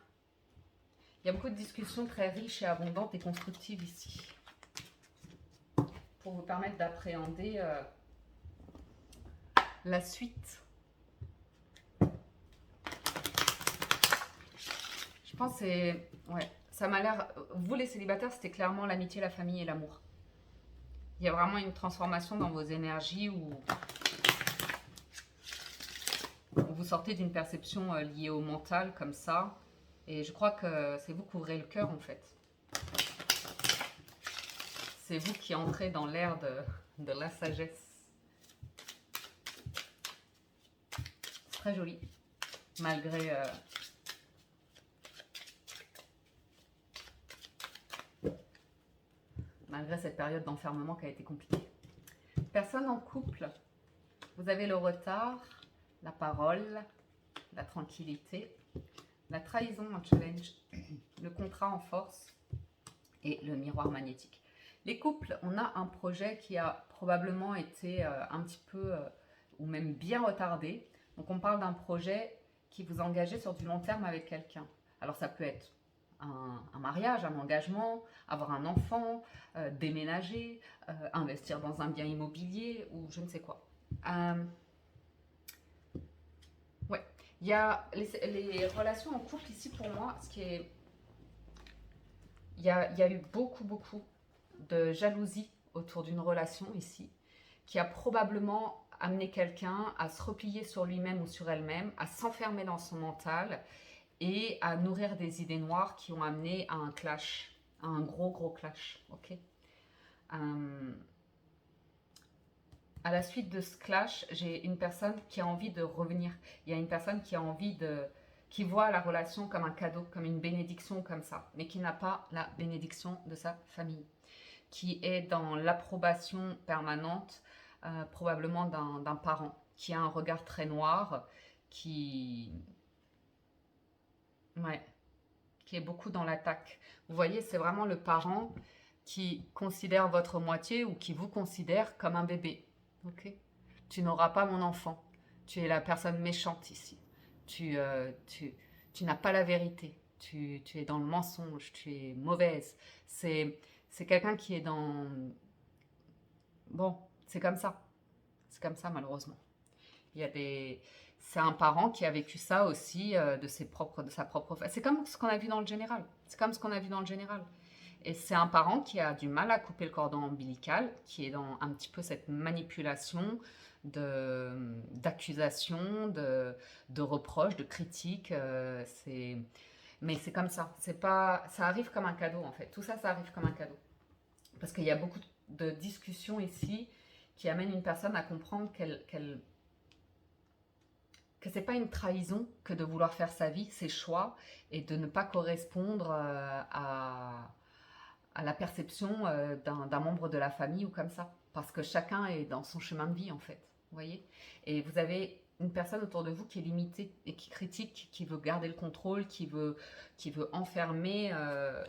Il y a beaucoup de discussions très riches et abondantes et constructives ici. Pour vous permettre d'appréhender la suite. Je pense que c'est... Ouais, ça m'a l'air... Vous les célibataires, c'était clairement l'amitié, la famille et l'amour. Il y a vraiment une transformation dans vos énergies où vous sortez d'une perception liée au mental comme ça. Et je crois que c'est vous qui ouvrez le cœur en fait. C'est vous qui entrez dans l'ère de la sagesse. C'est très joli. Malgré... malgré cette période d'enfermement qui a été compliquée. Personne en couple. Vous avez le retard, la parole, la tranquillité, la trahison en challenge, le contrat en force et le miroir magnétique. Les couples, on a un projet qui a probablement été un petit peu ou même bien retardé. Donc on parle d'un projet qui vous engagez sur du long terme avec quelqu'un. Alors ça peut être un mariage, un engagement, avoir un enfant, déménager, investir dans un bien immobilier ou je ne sais quoi. Ouais, il y a les relations en couple ici pour moi, ce qui est... Il y a eu beaucoup de jalousie autour d'une relation ici, qui a probablement amené quelqu'un à se replier sur lui-même ou sur elle-même, à s'enfermer dans son mental et à nourrir des idées noires qui ont amené à un clash, à un gros clash, ok. À la suite de ce clash, j'ai une personne qui a envie de revenir. Il y a une personne qui a envie qui voit la relation comme un cadeau, comme une bénédiction, comme ça, mais qui n'a pas la bénédiction de sa famille, qui est dans l'approbation permanente, probablement d'un parent, qui a un regard très noir, qui est beaucoup dans l'attaque. Vous voyez, c'est vraiment le parent qui considère votre moitié ou qui vous considère comme un bébé. Ok, tu n'auras pas mon enfant. Tu es la personne méchante ici. Tu n'as pas la vérité. Tu es dans le mensonge. Tu es mauvaise. C'est quelqu'un qui est dans... Bon, c'est comme ça. C'est comme ça, malheureusement. Il y a des... C'est un parent qui a vécu ça aussi de sa propre... C'est comme ce qu'on a vu dans le général. C'est comme ce qu'on a vu dans le général. Et c'est un parent qui a du mal à couper le cordon ombilical, qui est dans un petit peu cette manipulation d'accusation, de reproches, de critiques. Mais c'est comme ça. Ça arrive comme un cadeau en fait. Tout ça, ça arrive comme un cadeau. Parce qu'il y a beaucoup de discussions ici qui amènent une personne à comprendre que c'est pas une trahison que de vouloir faire sa vie, ses choix, et de ne pas correspondre à la perception d'un membre de la famille ou comme ça. Parce que chacun est dans son chemin de vie en fait. Vous voyez? Et vous avez une personne autour de vous qui est limitée et qui critique, qui veut garder le contrôle, qui veut enfermer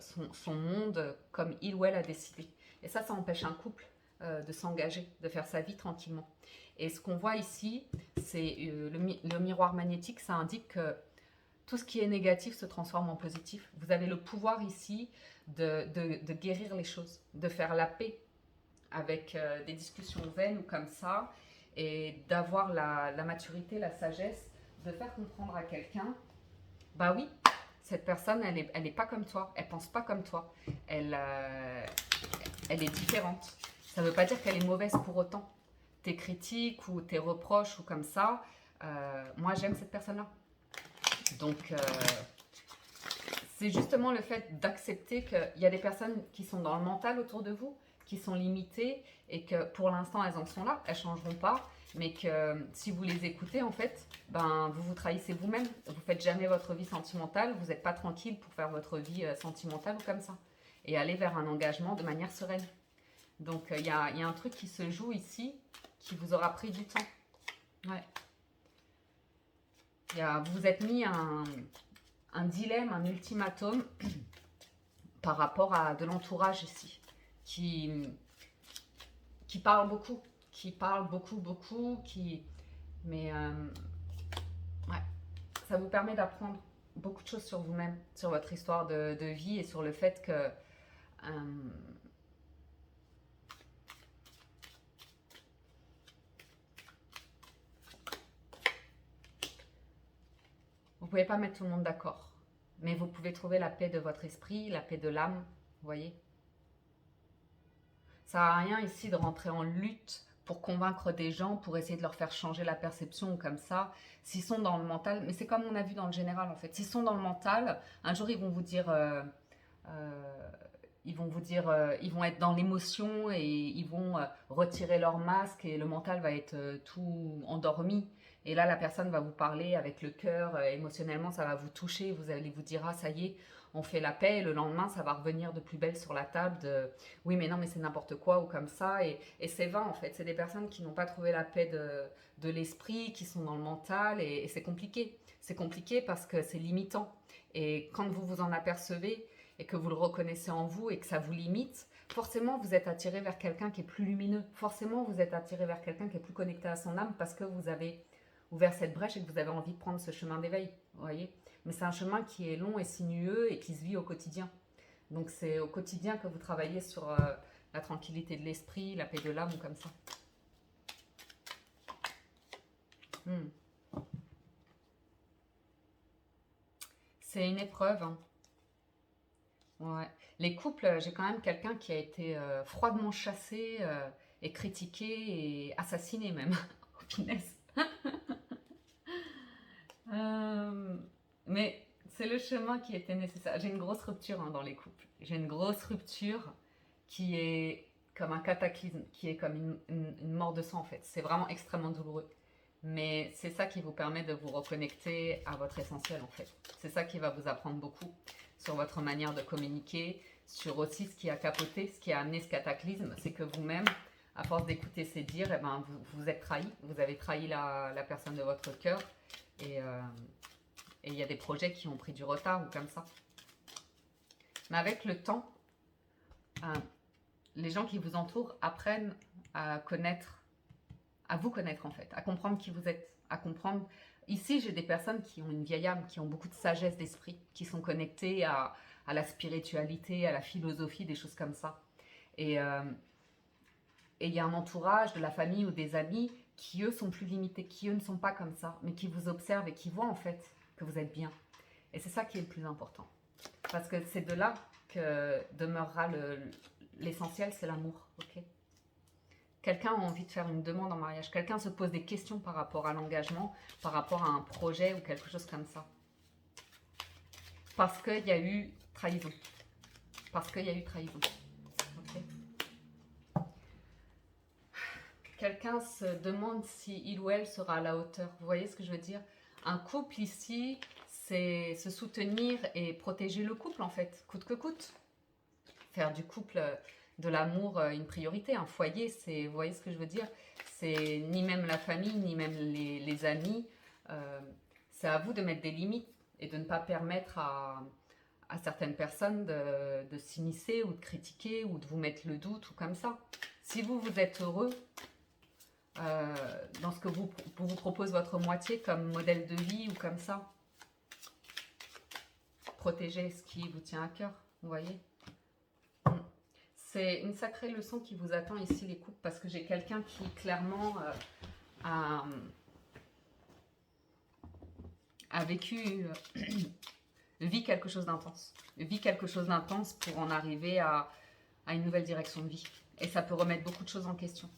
son monde comme il ou elle a décidé. Et ça empêche un couple de s'engager, de faire sa vie tranquillement. Et ce qu'on voit ici, c'est le miroir magnétique, ça indique que tout ce qui est négatif se transforme en positif. Vous avez le pouvoir ici de guérir les choses, de faire la paix avec des discussions vaines ou comme ça, et d'avoir la maturité, la sagesse, de faire comprendre à quelqu'un, bah oui, cette personne, elle est pas comme toi, elle pense pas comme toi, elle est différente. Ça veut pas dire qu'elle est mauvaise pour autant. Tes critiques ou tes reproches ou comme ça, moi j'aime cette personne-là. Donc, c'est justement le fait d'accepter qu'il y a des personnes qui sont dans le mental autour de vous, qui sont limitées et que pour l'instant elles en sont là, elles ne changeront pas, mais que si vous les écoutez, en fait, ben, vous vous trahissez vous-même. Vous faites jamais votre vie sentimentale, vous n'êtes pas tranquille pour faire votre vie sentimentale ou comme ça. Et aller vers un engagement de manière sereine. Donc, il y a un truc qui se joue ici qui vous aura pris du temps. Ouais. Vous vous êtes mis un dilemme, un ultimatum par rapport à de l'entourage ici, qui parle beaucoup, mais ouais, ça vous permet d'apprendre beaucoup de choses sur vous-même, sur votre histoire de vie et sur le fait que vous pouvez pas mettre tout le monde d'accord, mais vous pouvez trouver la paix de votre esprit, la paix de l'âme, vous voyez. Ça n'a rien ici de rentrer en lutte pour convaincre des gens, pour essayer de leur faire changer la perception comme ça. S'ils sont dans le mental, mais c'est comme on a vu dans le général en fait. S'ils sont dans le mental, un jour ils vont vous dire, ils vont être dans l'émotion et ils vont retirer leur masque et le mental va être tout endormi. Et là, la personne va vous parler avec le cœur, émotionnellement, ça va vous toucher, vous allez vous dire, ah ça y est, on fait la paix, et le lendemain, ça va revenir de plus belle sur la table de, oui mais non mais c'est n'importe quoi ou comme ça, et c'est vain en fait, c'est des personnes qui n'ont pas trouvé la paix de l'esprit, qui sont dans le mental, et c'est compliqué. C'est compliqué parce que c'est limitant. Et quand vous vous en apercevez, et que vous le reconnaissez en vous et que ça vous limite, forcément vous êtes attiré vers quelqu'un qui est plus lumineux. Forcément vous êtes attiré vers quelqu'un qui est plus connecté à son âme parce que vous avez ouvert cette brèche et que vous avez envie de prendre ce chemin d'éveil. Vous voyez ? Mais c'est un chemin qui est long et sinueux et qui se vit au quotidien. Donc c'est au quotidien que vous travaillez sur la tranquillité de l'esprit, la paix de l'âme ou comme ça. C'est une épreuve, hein. Ouais. Les couples, j'ai quand même quelqu'un qui a été froidement chassé et critiqué et assassiné même. Oh, punaise. Mais c'est le chemin qui était nécessaire. J'ai une grosse rupture hein, dans les couples. J'ai une grosse rupture qui est comme un cataclysme, qui est comme une mort de sang en fait. C'est vraiment extrêmement douloureux. Mais c'est ça qui vous permet de vous reconnecter à votre essentiel en fait. C'est ça qui va vous apprendre beaucoup sur votre manière de communiquer, sur aussi ce qui a capoté, ce qui a amené ce cataclysme. C'est que vous-même, à force d'écouter ces dires, eh ben, vous êtes trahi. Vous avez trahi la personne de votre cœur. Et il y a des projets qui ont pris du retard ou comme ça. Mais avec le temps, les gens qui vous entourent apprennent à connaître, à vous connaître en fait, à comprendre qui vous êtes, à comprendre. Ici, j'ai des personnes qui ont une vieille âme, qui ont beaucoup de sagesse d'esprit, qui sont connectées à la spiritualité, à la philosophie, des choses comme ça. Et il y a un entourage de la famille ou des amis qui, eux, sont plus limités, qui, eux, ne sont pas comme ça, mais qui vous observent et qui voient en fait que vous êtes bien. Et c'est ça qui est le plus important. Parce que c'est de là que demeurera l'essentiel, c'est l'amour, ok ? Quelqu'un a envie de faire une demande en mariage, quelqu'un se pose des questions par rapport à l'engagement, par rapport à un projet ou quelque chose comme ça. Parce qu'il y a eu trahison. Parce qu'il y a eu trahison. Ok ? Quelqu'un se demande si il ou elle sera à la hauteur. Vous voyez ce que je veux dire ? Un couple ici, c'est se soutenir et protéger le couple en fait, coûte que coûte. Faire du couple, de l'amour une priorité. Un foyer, c'est, vous voyez ce que je veux dire ? C'est ni même la famille, ni même les amis. C'est à vous de mettre des limites et de ne pas permettre à certaines personnes de s'immiscer ou de critiquer ou de vous mettre le doute ou comme ça. Si vous êtes heureux dans ce que vous propose votre moitié comme modèle de vie ou comme ça, protégez ce qui vous tient à cœur, vous voyez. C'est une sacrée leçon qui vous attend ici les couples parce que j'ai quelqu'un qui clairement a vécu, vit quelque chose d'intense. Vit quelque chose d'intense pour en arriver à une nouvelle direction de vie. Et ça peut remettre beaucoup de choses en question.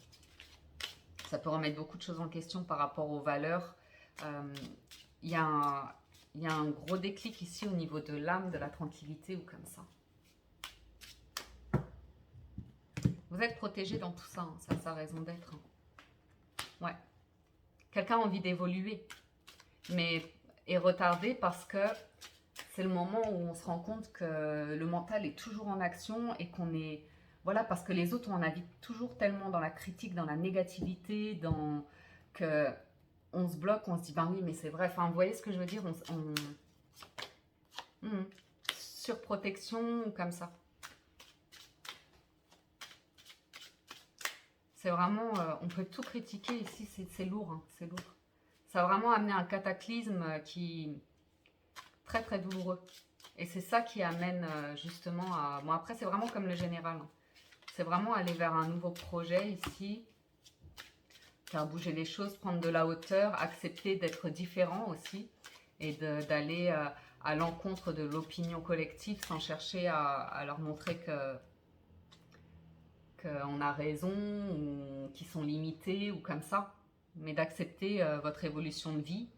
Ça peut remettre beaucoup de choses en question par rapport aux valeurs. Il y a un gros déclic ici au niveau de l'âme, de la tranquillité ou comme ça. Vous êtes protégé dans tout ça, hein. Ça a sa raison d'être. Hein. Ouais. Quelqu'un a envie d'évoluer, mais est retardé parce que c'est le moment où on se rend compte que le mental est toujours en action et qu'on est... Voilà, parce que les autres, on habite toujours tellement dans la critique, dans la négativité, dans... que on se bloque, on se dit, ben oui, mais c'est vrai. Enfin, vous voyez ce que je veux dire? Surprotection ou comme ça. C'est vraiment... on peut tout critiquer ici, c'est lourd, hein, c'est lourd. Ça a vraiment amené un cataclysme qui... très très douloureux. Et c'est ça qui amène justement à... Bon, après, c'est vraiment comme le général. Hein. C'est vraiment aller vers un nouveau projet ici. Faire bouger les choses, prendre de la hauteur, accepter d'être différent aussi. Et d'aller à l'encontre de l'opinion collective sans chercher à leur montrer qu'on a raison ou qu'ils sont limités ou comme ça. Mais d'accepter votre évolution de vie.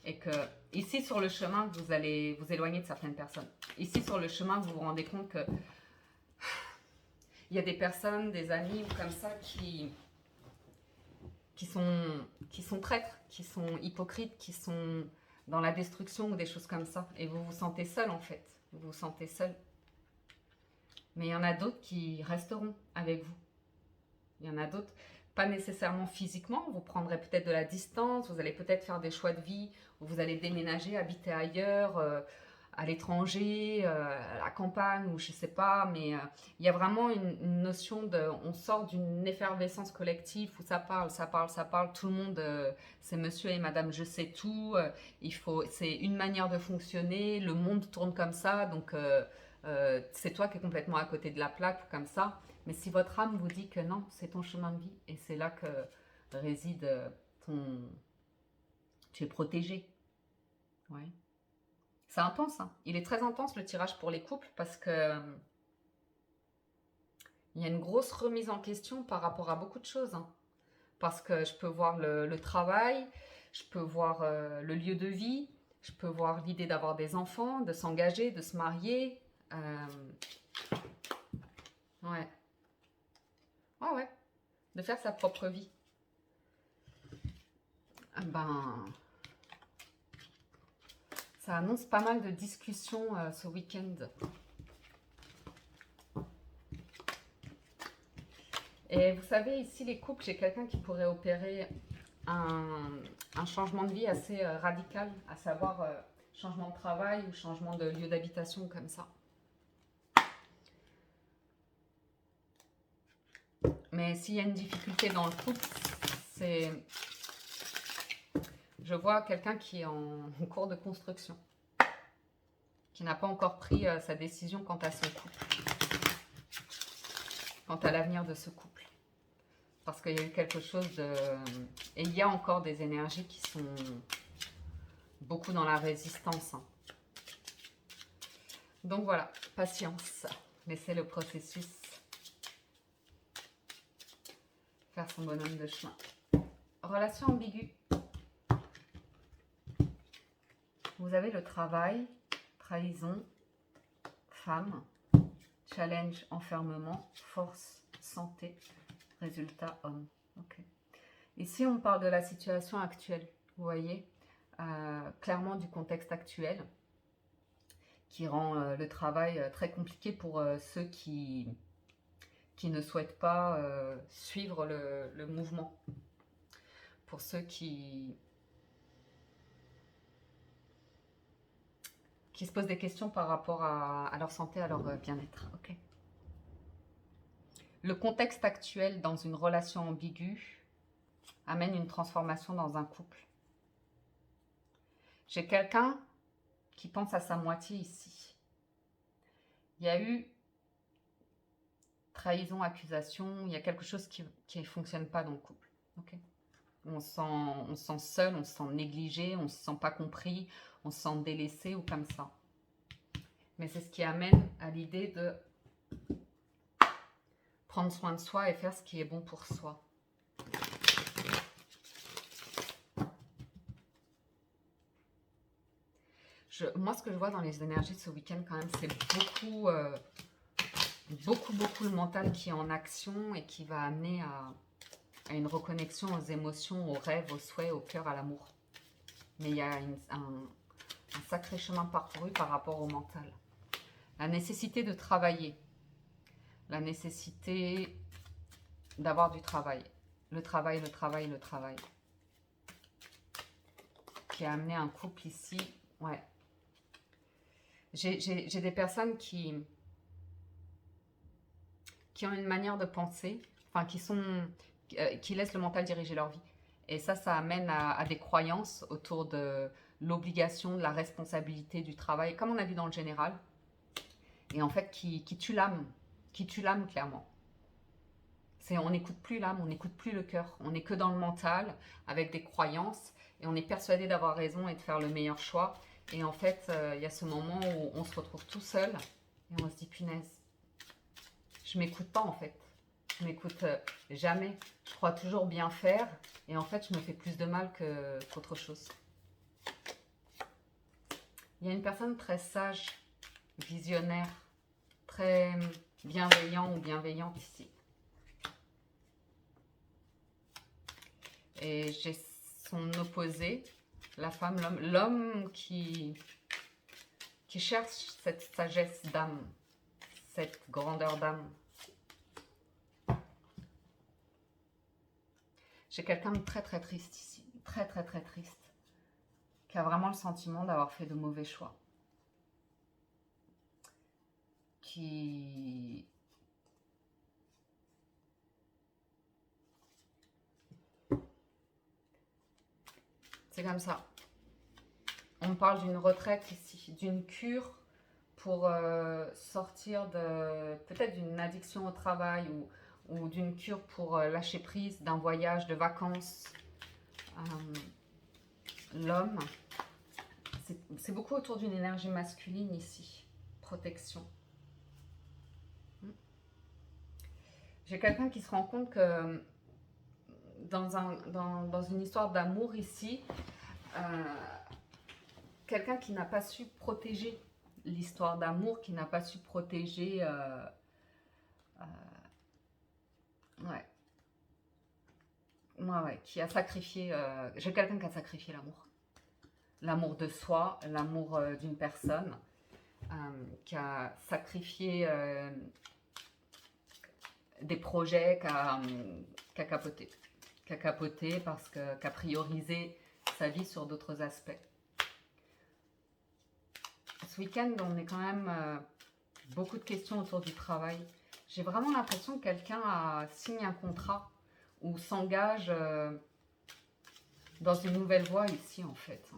Et que ici sur le chemin, vous allez vous éloigner de certaines personnes. Ici sur le chemin, vous vous rendez compte que il y a des personnes, des amis ou comme ça qui sont traîtres, qui sont hypocrites, qui sont dans la destruction ou des choses comme ça. Et vous vous sentez seul en fait. Vous vous sentez seul. Mais il y en a d'autres qui resteront avec vous. Il y en a d'autres, pas nécessairement physiquement, vous prendrez peut-être de la distance, vous allez peut-être faire des choix de vie, où vous allez déménager, habiter ailleurs, à l'étranger, à la campagne, ou je sais pas, mais il y a vraiment une notion de... On sort d'une effervescence collective où ça parle, ça parle, ça parle, tout le monde, c'est monsieur et madame je sais tout, c'est une manière de fonctionner, le monde tourne comme ça, donc c'est toi qui es complètement à côté de la plaque, comme ça. Mais si votre âme vous dit que non, c'est ton chemin de vie, et c'est là que réside ton... Tu es protégé. Ouais. C'est intense, hein. Il est très intense le tirage pour les couples parce que il y a une grosse remise en question par rapport à beaucoup de choses. Hein. Parce que je peux voir le travail, je peux voir le lieu de vie, je peux voir l'idée d'avoir des enfants, de s'engager, de se marier. Ouais. Ah ouais. De faire sa propre vie. Ben, ça annonce pas mal de discussions ce week-end. Et vous savez, ici, les couples, j'ai quelqu'un qui pourrait opérer un changement de vie assez radical, à savoir changement de travail ou changement de lieu d'habitation, comme ça. Mais s'il y a une difficulté dans le couple, c'est... Je vois quelqu'un qui est en cours de construction, qui n'a pas encore pris sa décision quant à son couple, quant à l'avenir de ce couple. Parce qu'il y a eu quelque chose de... Et il y a encore des énergies qui sont beaucoup dans la résistance. Hein. Donc voilà, patience. Laissez le processus faire son bonhomme de chemin. Relation ambiguë. Vous avez le travail, trahison, femme, challenge, enfermement, force, santé, résultat, homme. Okay. Ici, on parle de la situation actuelle, vous voyez, clairement du contexte actuel, qui rend le travail très compliqué pour ceux qui ne souhaitent pas suivre le mouvement. Pour ceux qui se posent des questions par rapport à leur santé, à leur bien-être. Okay. Le contexte actuel dans une relation ambiguë amène une transformation dans un couple. J'ai quelqu'un qui pense à sa moitié ici. Il y a eu trahison, accusation, il y a quelque chose qui ne fonctionne pas dans le couple. Okay. On se sent seul, on se sent négligé, on se sent pas compris, on se sent délaissé ou comme ça. Mais c'est ce qui amène à l'idée de prendre soin de soi et faire ce qui est bon pour soi. Moi, ce que je vois dans les énergies de ce week-end, quand même, c'est beaucoup le mental qui est en action et qui va amener à une reconnexion aux émotions, aux rêves, aux souhaits, au cœur, à l'amour. Mais il y a un sacré chemin parcouru par rapport au mental. La nécessité de travailler, la nécessité d'avoir du travail. Le travail, le travail, le travail. Qui a amené un couple ici. Ouais. J'ai des personnes qui ont une manière de penser, enfin qui laissent le mental diriger leur vie. Et ça amène à des croyances autour de l'obligation, de la responsabilité du travail, comme on a vu dans le général. Et en fait, qui tue l'âme clairement. On n'écoute plus l'âme, on n'écoute plus le cœur. On n'est que dans le mental, avec des croyances, et on est persuadé d'avoir raison et de faire le meilleur choix. Et en fait, il y a ce moment où on se retrouve tout seul, et on se dit, punaise, je m'écoute pas en fait. Je m'écoute jamais. Je crois toujours bien faire, et en fait, je me fais plus de mal qu'autre chose. Il y a une personne très sage, visionnaire, très bienveillant ou bienveillante ici. Et j'ai son opposé, la femme, l'homme. L'homme qui cherche cette sagesse d'âme, cette grandeur d'âme. J'ai quelqu'un de très très triste ici, très très très triste, qui a vraiment le sentiment d'avoir fait de mauvais choix. C'est comme ça. On parle d'une retraite ici, d'une cure pour sortir peut-être d'une addiction au travail ou d'une cure pour lâcher prise, d'un voyage, de vacances. L'homme, c'est beaucoup autour d'une énergie masculine ici, protection. J'ai quelqu'un qui se rend compte que dans une histoire d'amour ici, quelqu'un qui n'a pas su protéger l'histoire d'amour, qui n'a pas su protéger... qui a sacrifié... J'ai quelqu'un qui a sacrifié l'amour. L'amour de soi, l'amour d'une personne, qui a sacrifié des projets, qui a capoté. Qui a capoté parce qui a priorisé sa vie sur d'autres aspects. Ce week-end, on est quand même beaucoup de questions autour du travail. J'ai vraiment l'impression que quelqu'un signe un contrat ou s'engage dans une nouvelle voie ici, en fait.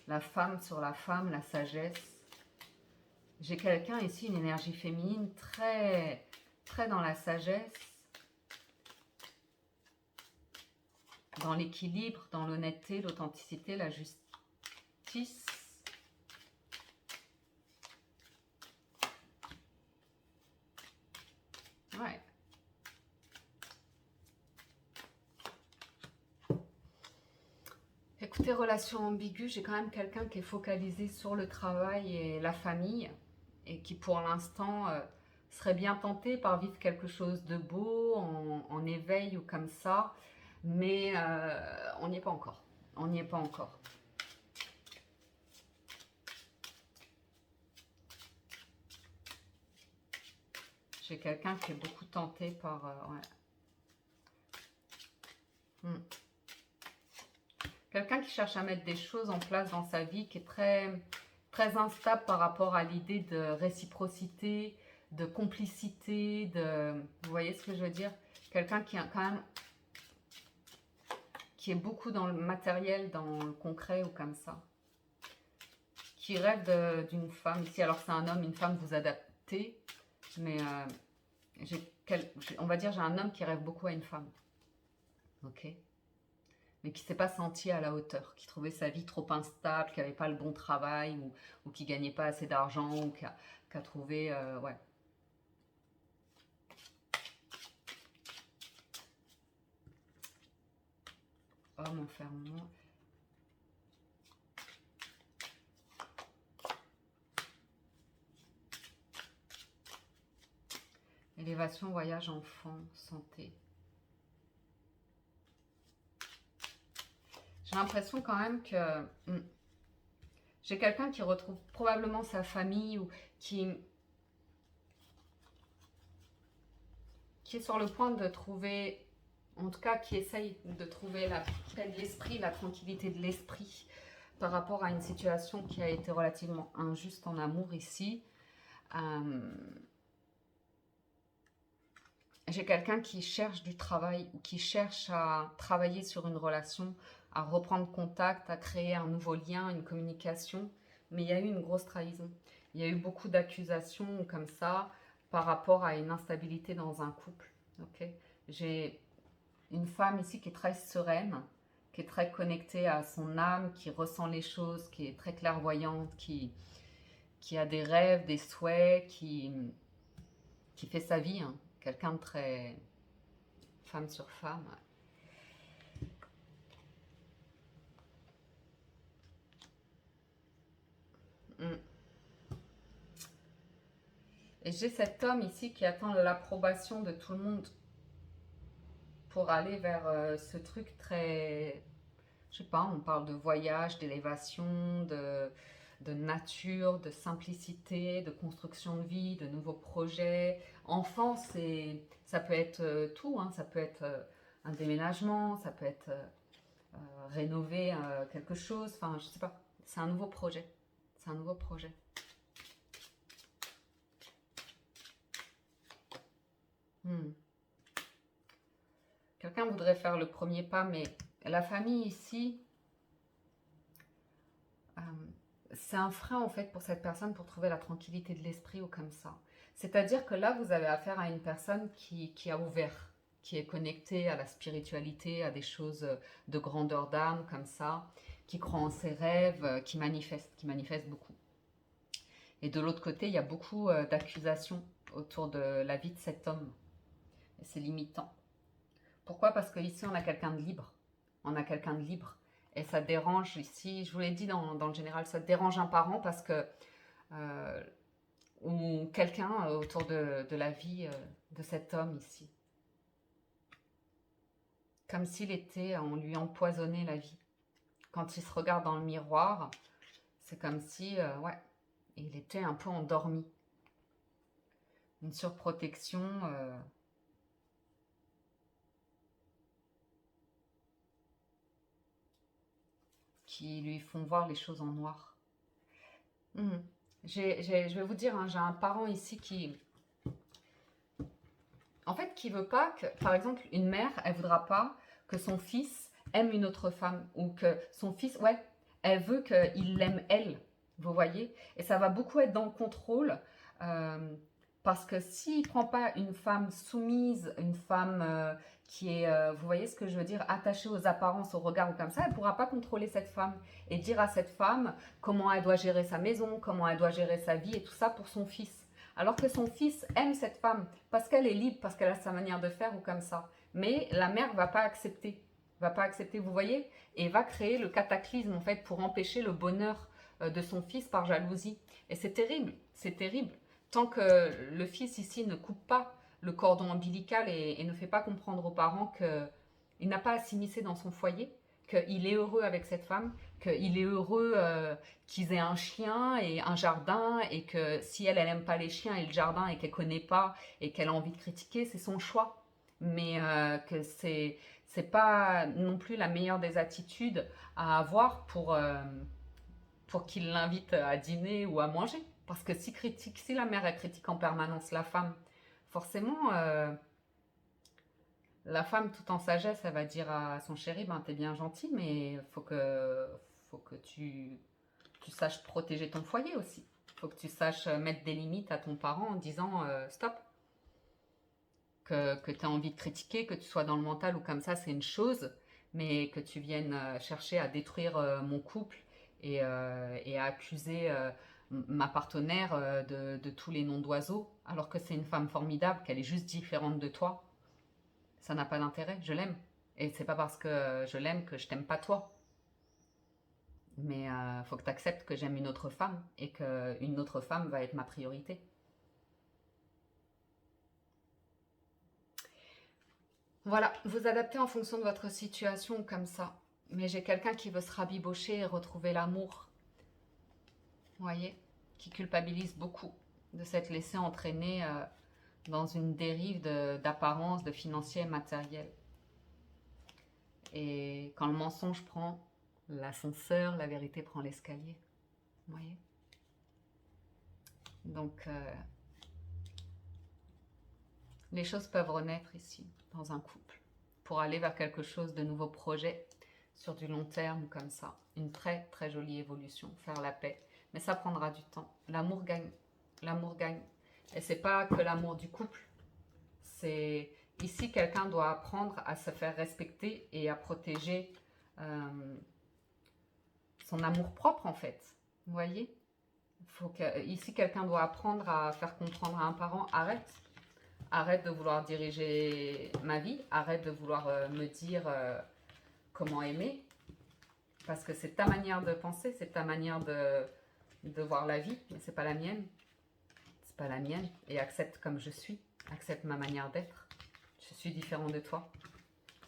La femme sur la femme, la sagesse. J'ai quelqu'un ici, une énergie féminine très, très dans la sagesse, dans l'équilibre, dans l'honnêteté, l'authenticité, la justice. Ouais. Écoutez, relation ambiguë, j'ai quand même quelqu'un qui est focalisé sur le travail et la famille et qui pour l'instant serait bien tenté par vivre quelque chose de beau, en éveil ou comme ça, mais on n'y est pas encore. On n'y est pas encore. J'ai quelqu'un qui est beaucoup tenté par... Quelqu'un qui cherche à mettre des choses en place dans sa vie, qui est très, très instable par rapport à l'idée de réciprocité, de complicité, vous voyez ce que je veux dire? Quelqu'un qui a quand même... qui est beaucoup dans le matériel, dans le concret ou comme ça. Qui rêve d'une femme ici. Alors c'est un homme, une femme, vous adaptez. Mais on va dire j'ai un homme qui rêve beaucoup à une femme. Ok? Mais qui ne s'est pas senti à la hauteur, qui trouvait sa vie trop instable, qui n'avait pas le bon travail ou qui ne gagnait pas assez d'argent ou qui a trouvé... ouais. Homme, enfermement. Élévation, voyage, enfant, santé. J'ai l'impression quand même que j'ai quelqu'un qui retrouve probablement sa famille ou qui, qui est sur le point de trouver, en tout cas qui essaye de trouver la paix de l'esprit, la tranquillité de l'esprit par rapport à une situation qui a été relativement injuste en amour ici. J'ai quelqu'un qui cherche du travail ou qui cherche à travailler sur une relation, à reprendre contact, à créer un nouveau lien, une communication. Mais il y a eu une grosse trahison. Il y a eu beaucoup d'accusations comme ça par rapport à une instabilité dans un couple. Okay. J'ai une femme ici qui est très sereine, qui est très connectée à son âme, qui ressent les choses, qui est très clairvoyante, qui a des rêves, des souhaits, qui fait sa vie. Hein. Quelqu'un de très femme sur femme. Et j'ai cet homme ici qui attend l'approbation de tout le monde pour aller vers ce truc très... Je sais pas, on parle de voyage, d'élévation, de nature, de simplicité, de construction de vie, de nouveaux projets. Enfant, ça peut être tout, hein, ça peut être un déménagement, ça peut être rénover quelque chose, enfin je sais pas, c'est un nouveau projet. C'est un nouveau projet. Quelqu'un voudrait faire le premier pas, mais la famille ici, c'est un frein en fait pour cette personne pour trouver la tranquillité de l'esprit ou comme ça. C'est-à-dire que là, vous avez affaire à une personne qui a ouvert, qui est connectée à la spiritualité, à des choses de grandeur d'âme comme ça, qui croit en ses rêves, qui manifeste beaucoup. Et de l'autre côté, il y a beaucoup d'accusations autour de la vie de cet homme. Et c'est limitant. Pourquoi? Parce qu'ici, on a quelqu'un de libre. On a quelqu'un de libre. Et ça dérange ici, je vous l'ai dit dans le général, ça dérange un parent parce que... ou quelqu'un autour de la vie de cet homme ici. Comme s'il était, on lui empoisonnait la vie. Quand il se regarde dans le miroir, c'est comme si, ouais, il était un peu endormi. Une surprotection... qui lui font voir les choses en noir. Je vais vous dire, hein, j'ai un parent ici qui... En fait, qui veut pas que... Par exemple, une mère, elle voudra pas que son fils aime une autre femme. Ou que son fils... Ouais, elle veut qu'il l'aime elle. Vous voyez? Et ça va beaucoup être dans le contrôle. Parce que s'il prend pas une femme soumise, une femme qui est, vous voyez ce que je veux dire, attachée aux apparences, au regard ou comme ça, elle pourra pas contrôler cette femme et dire à cette femme comment elle doit gérer sa maison, comment elle doit gérer sa vie et tout ça pour son fils. Alors que son fils aime cette femme parce qu'elle est libre, parce qu'elle a sa manière de faire ou comme ça. Mais la mère va pas accepter, vous voyez, et va créer le cataclysme en fait pour empêcher le bonheur de son fils par jalousie. Et c'est terrible, c'est terrible. Tant que le fils ici ne coupe pas le cordon ombilical et ne fait pas comprendre aux parents qu'il n'a pas à s'immiscer dans son foyer, qu'il est heureux avec cette femme, qu'il est heureux qu'ils aient un chien et un jardin, et que si elle n'aime pas les chiens et le jardin et qu'elle ne connaît pas et qu'elle a envie de critiquer, c'est son choix. Mais que c'est pas non plus la meilleure des attitudes à avoir pour qu'il l'invite à dîner ou à manger. Parce que si la mère elle critique en permanence la femme, forcément, la femme tout en sagesse, elle va dire à son chéri, ben t'es bien gentil, mais faut que tu saches protéger ton foyer aussi. Faut que tu saches mettre des limites à ton parent en disant stop. Que tu as envie de critiquer, que tu sois dans le mental ou comme ça, c'est une chose, mais que tu viennes chercher à détruire mon couple et à accuser ma partenaire de tous les noms d'oiseaux, alors que c'est une femme formidable, qu'elle est juste différente de toi, ça n'a pas d'intérêt, je l'aime. Et c'est pas parce que je l'aime que je t'aime pas toi. Mais faut que tu acceptes que j'aime une autre femme et qu'une autre femme va être ma priorité. Voilà, vous adaptez en fonction de votre situation comme ça. Mais j'ai quelqu'un qui veut se rabibocher et retrouver l'amour. Vous voyez? Qui culpabilise beaucoup de s'être laissé entraîner dans une dérive d'apparence, de financier et matériel. Et quand le mensonge prend l'ascenseur, la vérité prend l'escalier. Vous voyez? Donc, les choses peuvent renaître ici, dans un couple, pour aller vers quelque chose de nouveaux projets sur du long terme comme ça. Une très très jolie évolution, faire la paix. Mais ça prendra du temps. L'amour gagne. L'amour gagne. Et c'est pas que l'amour du couple. C'est ici quelqu'un doit apprendre à se faire respecter et à protéger son amour propre en fait. Vous voyez? Ici quelqu'un doit apprendre à faire comprendre à un parent, arrête de vouloir diriger ma vie, arrête de vouloir me dire comment aimer, parce que c'est ta manière de penser, c'est ta manière de voir la vie, mais c'est pas la mienne. C'est pas la mienne. Et accepte comme je suis, accepte ma manière d'être. Je suis différent de toi.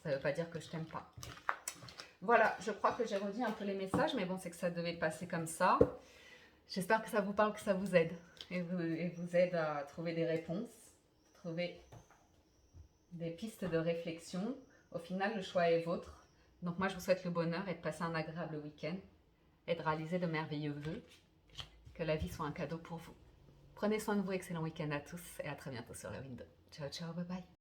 Ça veut pas dire que je t'aime pas. Voilà, je crois que j'ai redit un peu les messages, mais bon, c'est que ça devait passer comme ça. J'espère que ça vous parle, que ça vous aide. Et vous aide à trouver des réponses, trouver des pistes de réflexion. Au final, le choix est vôtre. Donc moi, je vous souhaite le bonheur et de passer un agréable week-end et de réaliser de merveilleux vœux. Que la vie soit un cadeau pour vous. Prenez soin de vous, excellent week-end à tous et à très bientôt sur le window. Ciao, ciao, bye bye.